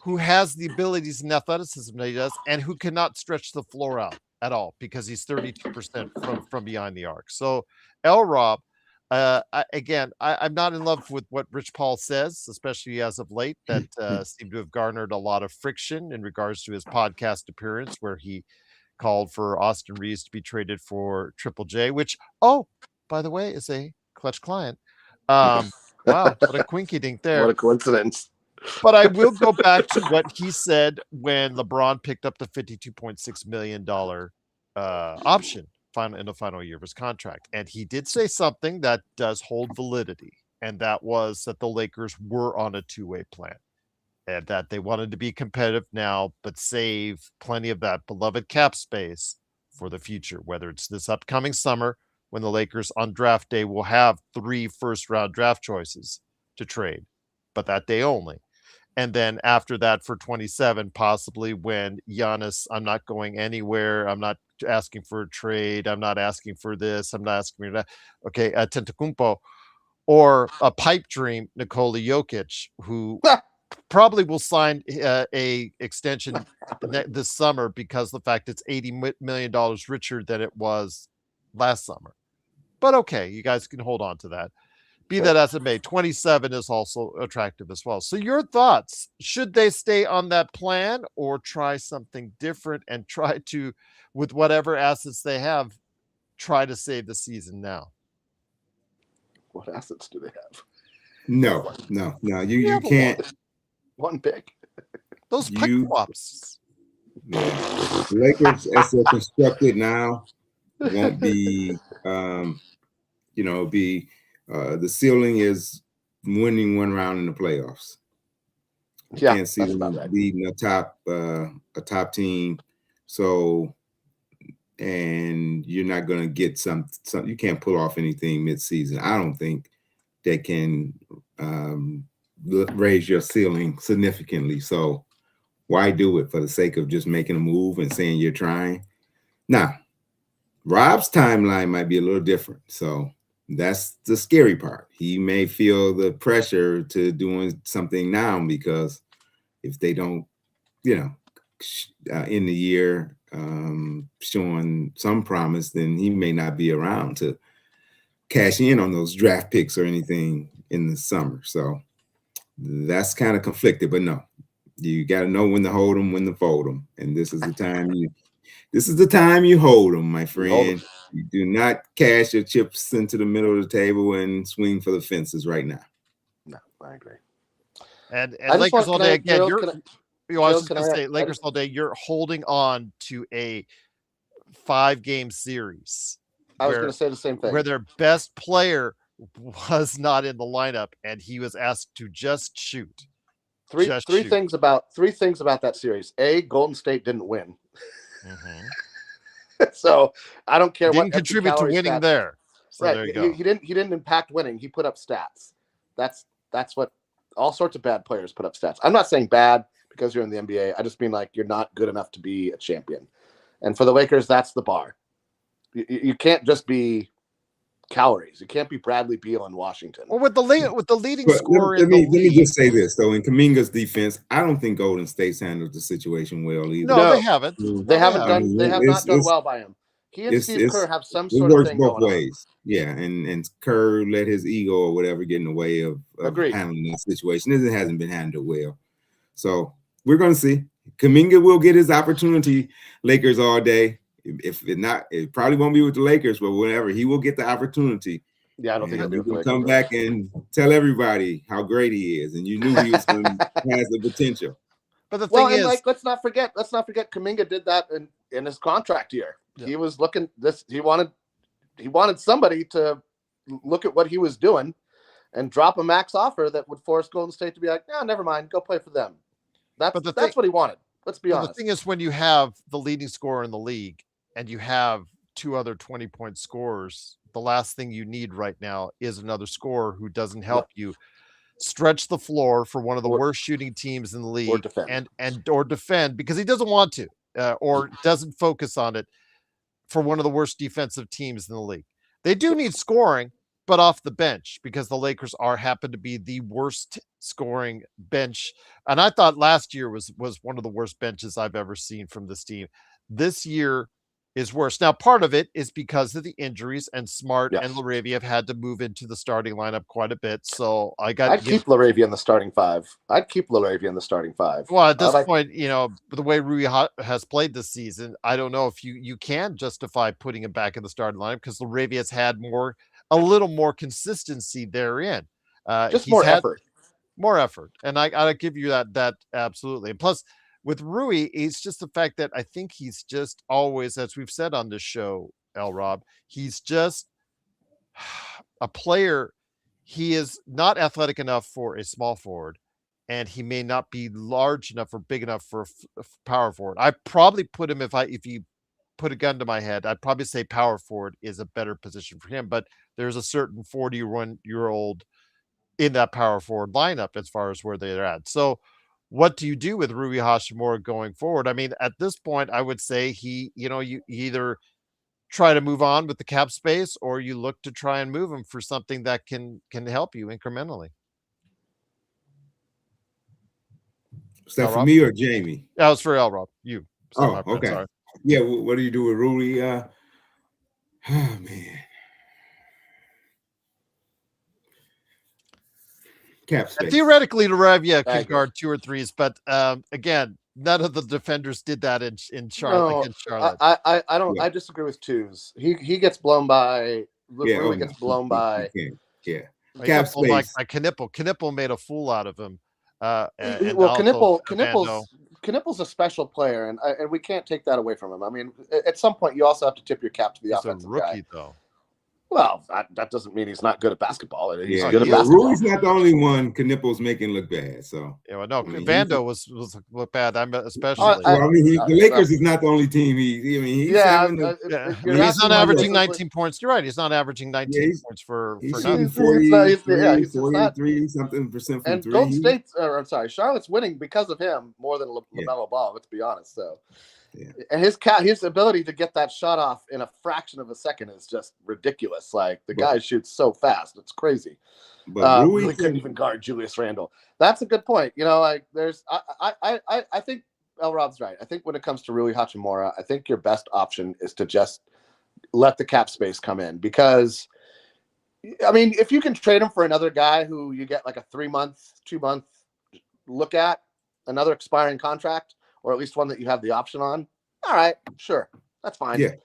who has the abilities and athleticism that he does, and who cannot stretch the floor out at all because he's 32% from behind the arc. So LRob, I'm not in love with what Rich Paul says, especially as of late, that seemed to have garnered a lot of friction in regards to his podcast appearance where he called for Austin Reeves to be traded for Triple J, which, by the way, is a Clutch client. Wow, what a quinky dink there. What a coincidence. But I will go back to what he said when LeBron picked up the $52.6 million option in the final year of his contract. And he did say something that does hold validity. And that was that the Lakers were on a two-way plan. And that they wanted to be competitive now, but save plenty of that beloved cap space for the future, whether it's this upcoming summer when the Lakers on draft day will have 3 first-round draft choices to trade, but that day only. And then after that for 27, possibly when Giannis, I'm not going anywhere. I'm not asking for a trade. I'm not asking for this. I'm not asking for that. Okay, Antetokounmpo, or a pipe dream, Nikola Jokic, who probably will sign a extension this summer because the fact it's $80 million richer than it was last summer. But okay, you guys can hold on to that. Be that as it may, 27 is also attractive as well. So your thoughts, should they stay on that plan or try something different and try to, with whatever assets they have, try to save the season now? What assets do they have? No. You can't. One pick. Those pick swaps. Yeah. Lakers, as they're constructed now, won't be, the ceiling is winning one round in the playoffs. You can't see them beating a top team. So, and you're not going to get some, you can't pull off anything midseason. I don't think they can raise your ceiling significantly. So why do it for the sake of just making a move and saying you're trying? Now, Rob's timeline might be a little different. So that's the scary part. He may feel the pressure to doing something now because if they don't, in the year showing some promise, then he may not be around to cash in on those draft picks or anything in the summer. So that's kind of conflicted, but no, you got to know when to hold them, when to fold them. And this is the time you hold them, my friend. You do not cash your chips into the middle of the table and swing for the fences right now. No, I agree. And Lakers all day again. I was just going to say, Lakers all day. You're holding on to a 5-game series. I was going to say the same thing. Where their best player was not in the lineup, and he was asked to just shoot. Three things about that series. A, Golden State didn't win. So I don't care what didn't contribute to winning stats. there. So right. There you go. He didn't impact winning. He put up stats. That's what all sorts of bad players put up stats. I'm not saying bad because you're in the NBA. I just mean like you're not good enough to be a champion. And for the Lakers, that's the bar. You can't just be calories. You can't be Bradley Beal in Washington. Well, with the leading scorer let me just say this though. In Kuminga's defense, I don't think Golden State's handled the situation well either. No, they haven't. They have not done well by him. He and Steve Kerr have some sort of thing both going ways. On. Yeah, and Kerr let his ego or whatever get in the way of handling that situation. It hasn't been handled well. So we're going to see. Kuminga will get his opportunity. Lakers all day. If it not, it probably won't be with the Lakers, but whatever, he will get the opportunity. Yeah, I don't think he'll come back and tell everybody how great he is, and you knew he was going to has the potential. But the thing is, like, let's not forget, Kuminga did that in his contract year. Yeah. He was looking this. He wanted somebody to look at what he was doing and drop a max offer that would force Golden State to be like, no, never mind, go play for them. That's what he wanted. Let's be honest. The thing is, when you have the leading scorer in the league and you have 2 other 20-point scorers, the last thing you need right now is another scorer who doesn't help you stretch the floor for one of the worst shooting teams in the league, or defend because he doesn't want to, or doesn't focus on it for one of the worst defensive teams in the league. They do need scoring, but off the bench, because the Lakers happen to be the worst scoring bench. And I thought last year was one of the worst benches I've ever seen from this team. This year is worse. Now, part of it is because of the injuries, and Smart and LaRavia have had to move into the starting lineup quite a bit. So I'd keep LaRavia in the starting 5. Well, at this point, the way Rui has played this season, I don't know if you can justify putting him back in the starting lineup, because LaRavia has had a little more consistency therein. Just more effort. More effort. And I gotta give you that absolutely. And plus, with Rui, it's just the fact that I think he's just always, as we've said on this show, LRob, he's just a player. He is not athletic enough for a small forward, and he may not be large enough or big enough for a power forward. I probably put him, if you put a gun to my head, I'd probably say power forward is a better position for him, but there's a certain 41-year-old in that power forward lineup as far as where they're at. So what do you do with Rui Hachimura going forward? I mean, at this point, I would say you either try to move on with the cap space, or you look to try and move him for something that can help you incrementally. Is that for me or Jamie? That was for LRob. You. Oh, okay. Sorry. Yeah, what do you do with Rui? Oh, man. Cap space. Theoretically, LaRavia could guard 2 or 3s, but again, none of the defenders did that in Charlotte. Against Charlotte. I don't. Yeah. I disagree with 2s. He gets blown by. Rui gets blown by. Yeah. Cap space. Like Knipple. Knipple made a fool out of him. Knipple's a special player, and we can't take that away from him. I mean, at some point, you also have to tip your cap to the offensive rookie guy. Though. Well, that doesn't mean he's not good at basketball. He's good at basketball. Rui's not the only one Knipple's making look bad. So Vando was look bad. I'm especially. The Lakers is not the only team. He's not averaging 19 points. You're right. He's not averaging 19 points for nothing. 43 something percent from 3. Golden State, Charlotte's winning because of him more than LaMelo Ball. Let's be honest. So. Yeah. And his ability to get that shot off in a fraction of a second is just ridiculous. Like the guy shoots so fast, it's crazy. But Rui couldn't even guard Julius Randle. That's a good point. I think LRob's right. I think when it comes to Rui Hachimura, I think your best option is to just let the cap space come in, because I mean, if you can trade him for another guy who you get like a 3-month, 2-month look at, another expiring contract, or at least one that you have the option on, all right, sure, that's fine. Yeah.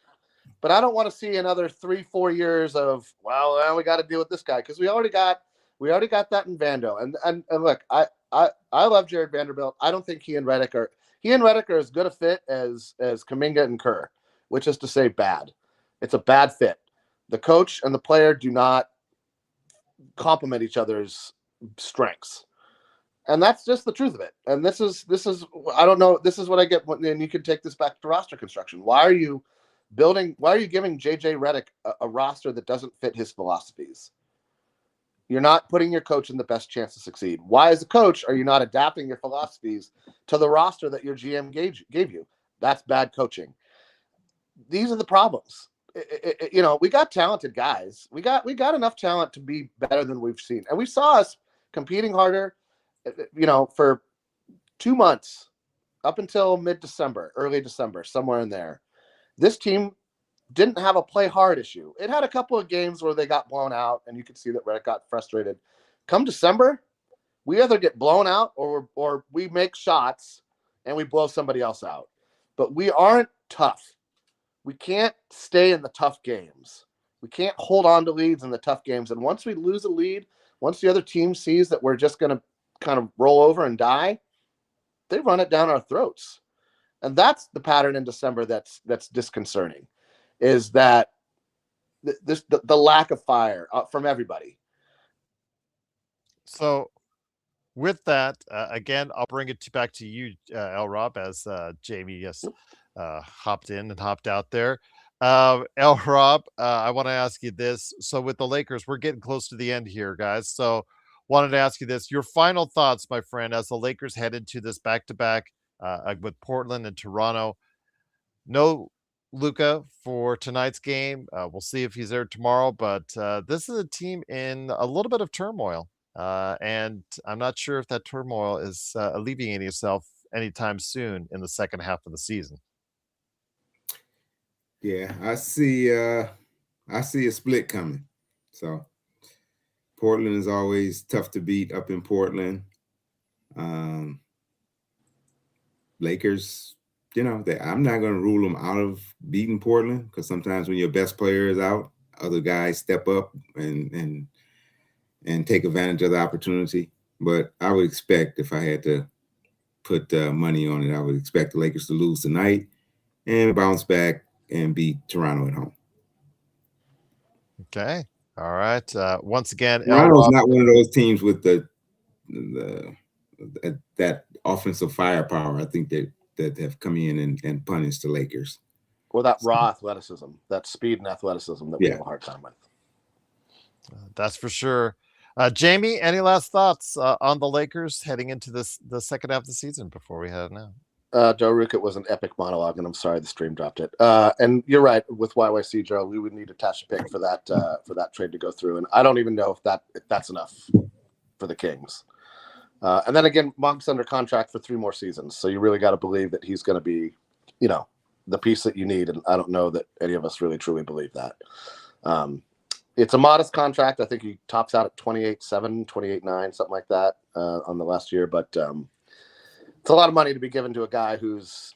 But I don't want to see another 3-4 years of, well, we got to deal with this guy, because we already got that in Vando. And look, I love Jared Vanderbilt. I don't think he and Redick are as good a fit as Kuminga and Kerr, which is to say bad. It's a bad fit. The coach and the player do not complement each other's strengths. And that's just the truth of it. And this is I don't know, this is what I get, and you can take this back to roster construction. Why are you giving JJ Redick a roster that doesn't fit his philosophies? You're not putting your coach in the best chance to succeed. Why, as a coach, are you not adapting your philosophies to the roster that your GM gave you? That's bad coaching. These are the problems. We got talented guys. We got enough talent to be better than we've seen. And we saw us competing harder, for 2 months up until mid-December, early December, somewhere in there. This team didn't have a play hard issue. It had a couple of games where they got blown out, and you could see that Redick got frustrated. Come December, we either get blown out or we make shots and we blow somebody else out. But we aren't tough. We can't stay in the tough games. We can't hold on to leads in the tough games. And once we lose a lead, once the other team sees that we're just going to kind of roll over and die, they run it down our throats. And that's the pattern in December that's disconcerting, is that the lack of fire from everybody. So with that, again, I'll bring it back to you, LRob, as Jamie just hopped in and hopped out there. LRob, I want to ask you this. So with the Lakers, we're getting close to the end here, guys. So wanted to ask you this. Your final thoughts, my friend, as the Lakers head into this back-to-back with Portland and Toronto. No Luka for tonight's game. We'll see if he's there tomorrow, but this is a team in a little bit of turmoil. And I'm not sure if that turmoil is alleviating itself anytime soon in the second half of the season. Yeah, I see a split coming. So Portland is always tough to beat up in Portland. Lakers, I'm not going to rule them out of beating Portland, because sometimes when your best player is out, other guys step up and take advantage of the opportunity. But I would expect, if I had to put money on it, I would expect the Lakers to lose tonight and bounce back and beat Toronto at home. Okay. All right. Once again, Toronto's not one of those teams with that offensive firepower, I think, that have come in and punished the Lakers. Or that raw athleticism, that speed and athleticism that we have a hard time with. That's for sure. Jamie, any last thoughts on the Lakers heading into the second half of the season before we head now? Joe Rook, it was an epic monologue, and I'm sorry the stream dropped it. And you're right, with YYC, Joe, we would need to attach a pick for that trade to go through. And I don't even know if that's enough for the Kings. And then again, Monk's under contract for 3 more seasons, so you really got to believe that he's going to be, the piece that you need. And I don't know that any of us really truly believe that. It's a modest contract. I think he tops out at 28.7, 28.9, something like that on the last year. But it's a lot of money to be given to a guy who's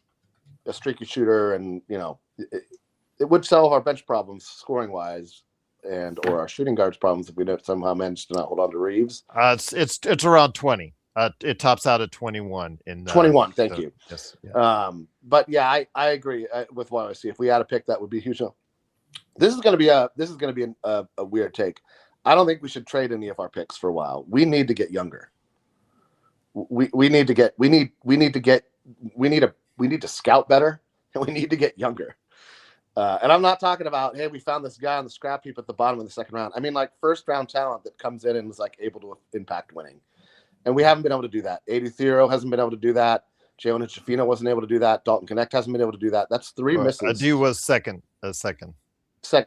a streaky shooter, and it would solve our bench problems scoring wise, or our shooting guards problems if we don't somehow manage to not hold on to Reeves. It's around 20. It tops out at 21 in 21. Thank you. Yes. Yeah. But yeah, I agree with what I see. If we had a pick, that would be huge. This is going to be a weird take. I don't think we should trade any of our picks for a while. We need to get younger. We need to scout better, and we need to get younger. And I'm not talking about, hey, we found this guy on the scrap heap at the bottom of the second round. I mean, like, first round talent that comes in and is like able to impact winning. And we haven't been able to do that. Adi Theoro hasn't been able to do that. Jalen Shafino wasn't able to do that. Dalton Connect hasn't been able to do that. That's 3 misses. Adu was second. Second.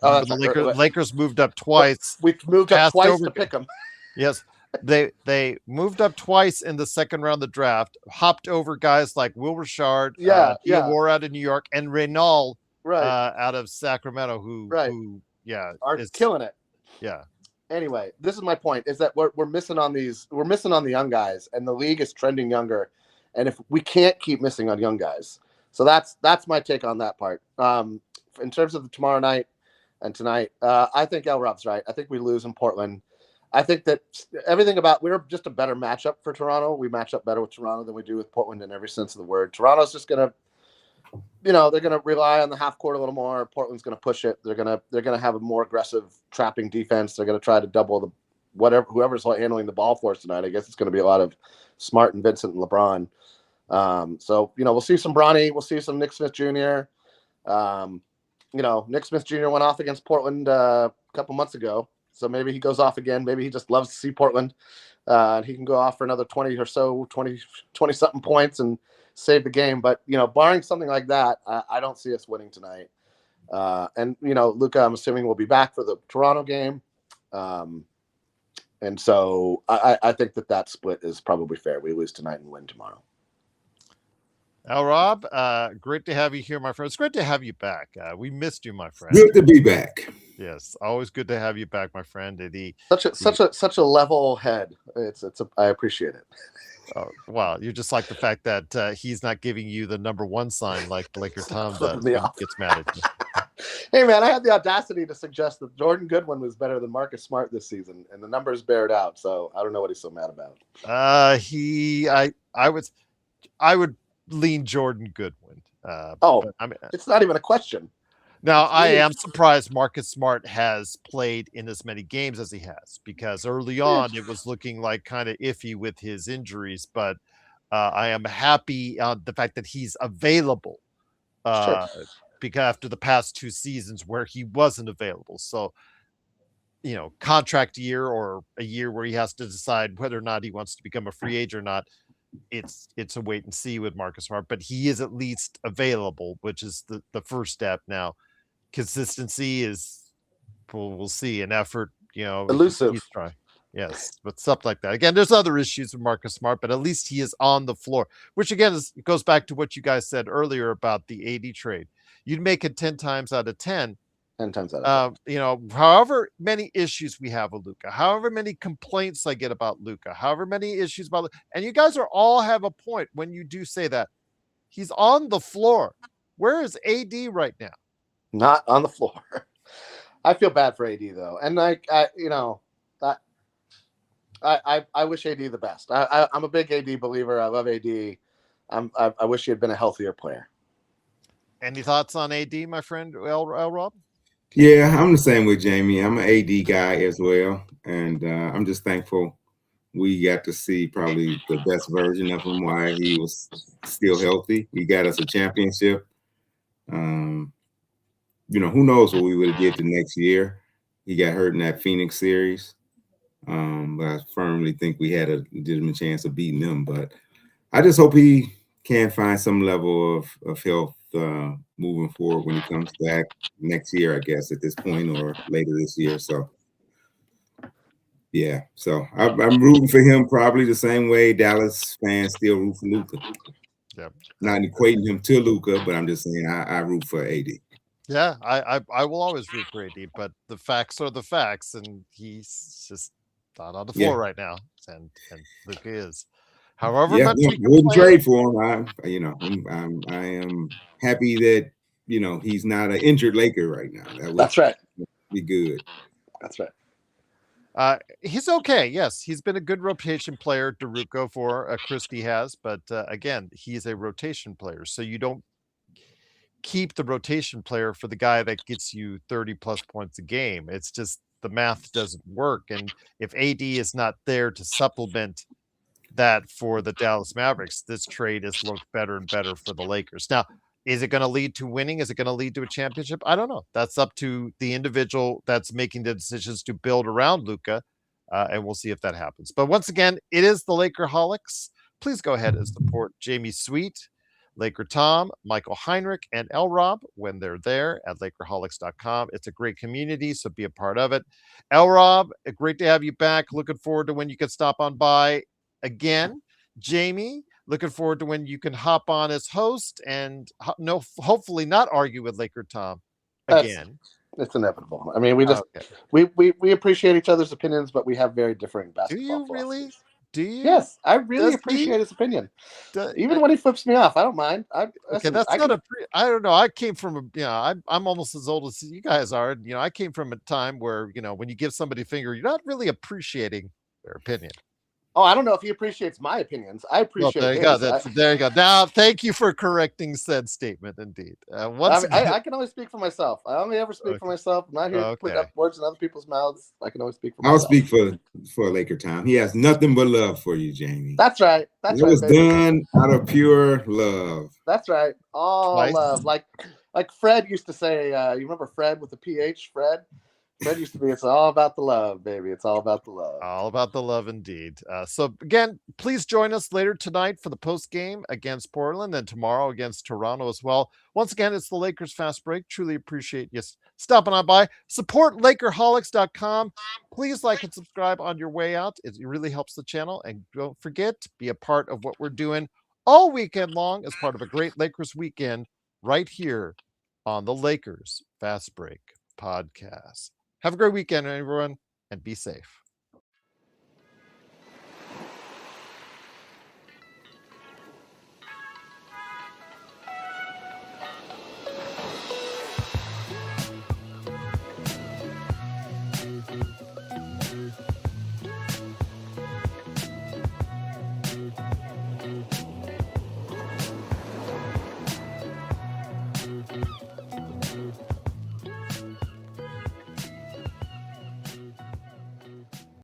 Oh, the Lakers moved up twice. We moved up twice to pick them. Yes. They moved up twice in the second round of the draft, hopped over guys like Will Richard, War out of New York, and Reynal out of Sacramento, who are killing it. Yeah. Anyway, this is my point: is that we're missing on these. We're missing on the young guys, and the league is trending younger. And if we can't keep missing on young guys, so that's my take on that part. In terms of the tomorrow night and tonight, I think LRob's right. I think we lose in Portland. I think that everything about we're just a better matchup for Toronto. We match up better with Toronto than we do with Portland in every sense of the word. Toronto's just gonna, they're gonna rely on the half court a little more. Portland's gonna push it. They're gonna have a more aggressive trapping defense. They're gonna try to double the whoever's handling the ball for us tonight. I guess it's gonna be a lot of Smart and Vincent and LeBron. So we'll see some Bronny. We'll see some Nick Smith Jr. Nick Smith Jr. went off against Portland a couple months ago. So maybe he goes off again. Maybe he just loves to see Portland. And he can go off for another 20 or so, 20 something points and save the game. But, barring something like that, I don't see us winning tonight. And Luka, I'm assuming, will be back for the Toronto game. And so I think that split is probably fair. We lose tonight and win tomorrow. LRob, great to have you here, my friend. It's great to have you back. We missed you, my friend. Good to be back. Yes, always good to have you back, my friend. Such a level head. I appreciate it. Oh, wow, you're just like the fact that he's not giving you the number one sign like Laker Tom does. When he gets mad at you. Hey man, I had the audacity to suggest that Jordan Goodwin was better than Marcus Smart this season, and the numbers bear it out. So I don't know what he's so mad about. I would lean Jordan Goodwin. It's not even a question. Now, I am surprised Marcus Smart has played in as many games as he has, because early on it was looking like kind of iffy with his injuries, but I am happy on the fact that he's available because after the past 2 seasons where he wasn't available. So, contract year or a year where he has to decide whether or not he wants to become a free agent or not, it's a wait and see with Marcus Smart, but he is at least available, which is the first step. Now, consistency is, we'll see, an effort, elusive. He's trying. Yes, but stuff like that. Again, there's other issues with Marcus Smart, but at least he is on the floor, which again goes back to what you guys said earlier about the AD trade. You'd make it 10 times out of 10. 10 times out of 10. However many issues we have with Luka, however many complaints I get about Luka, however many issues about, and you guys all have a point when you do say that he's on the floor. Where is AD right now? Not on the floor. I feel bad for AD though, and I wish AD the best. I'm a big AD believer. I love AD. I wish he had been a healthier player. Any thoughts on AD, my friend LRob? Yeah, I'm the same with Jamie. I'm an AD guy as well, and I'm just thankful we got to see probably the best version of him while he was still healthy. He got us a championship. Who knows what we would have did the next year. He got hurt in that Phoenix series. But I firmly think we had a legitimate chance of beating them. But I just hope he can find some level of health moving forward when he comes back next year, I guess, at this point, or later this year. So, yeah. So I'm rooting for him probably the same way Dallas fans still root for Luka. Yep. Not equating him to Luka, but I'm just saying I root for AD. Yeah, I will always root for AD, but the facts are the facts, and he's just not on the floor right now, and Luka is. However, wouldn't trade for him. I am happy that he's not an injured Laker right now. That's right. Be good. That's right. He's okay. Yes, he's been a good rotation player. Daruko for Christie has, but again, he's a rotation player, so you don't keep the rotation player for the guy that gets you 30 plus points a game. It's just the math doesn't work, and if AD is not there to supplement that for the Dallas Mavericks, this trade has looked better and better for the Lakers. Now, is it going to lead to winning? Is it going to lead to a championship? I don't know. That's up to the individual that's making the decisions to build around Luka, and we'll see if that happens. But once again, it is the Lakerholics. Please go ahead and support Jamie Sweet, Laker Tom, Michael Heinrich, and LRob when they're there at Lakerholics.com. It's a great community, so be a part of it. LRob, great to have you back. Looking forward to when you can stop on by again. Jamie, looking forward to when you can hop on as host and hopefully not argue with Laker Tom again. It's inevitable. I mean, we just Okay. we appreciate each other's opinions, but we have very differing Do basketball you really? philosophies. Do you? Yes, I really Does he? appreciate his opinion. Do, Even when he flips me off, I don't mind. okay, Listen, that's not a. I don't know. I came from a. I'm almost as old as you guys are. I came from a time where when you give somebody a finger, you're not really appreciating their opinion. Oh, I don't know if he appreciates my opinions. I Well, appreciate there you go. his. There you go. Now, thank you for correcting said statement. Indeed. Once again, I can only speak for myself. I only ever speak for okay. myself. I'm not here to put Okay. up words in other people's mouths. I can only speak for I'll myself. speak for Laker Tom. He has nothing but love for you, Jamie. That's right. That's It right, was baby. done out of pure love. That's right. All Twice. love. Like Fred used to say. You remember Fred with the PH? Fred used to be. It's all about the love, baby. It's all about the love. All about the love, indeed. So again, please join us later tonight for the post game against Portland, and tomorrow against Toronto as well. Once again, it's the Lakers Fast Break. Truly appreciate you stopping on by. Support Lakerholics.com. Please like and subscribe on your way out. It really helps the channel. And don't forget to be a part of what we're doing all weekend long as part of a great Lakers weekend right here on the Lakers Fast Break podcast. Have a great weekend, everyone, and be safe.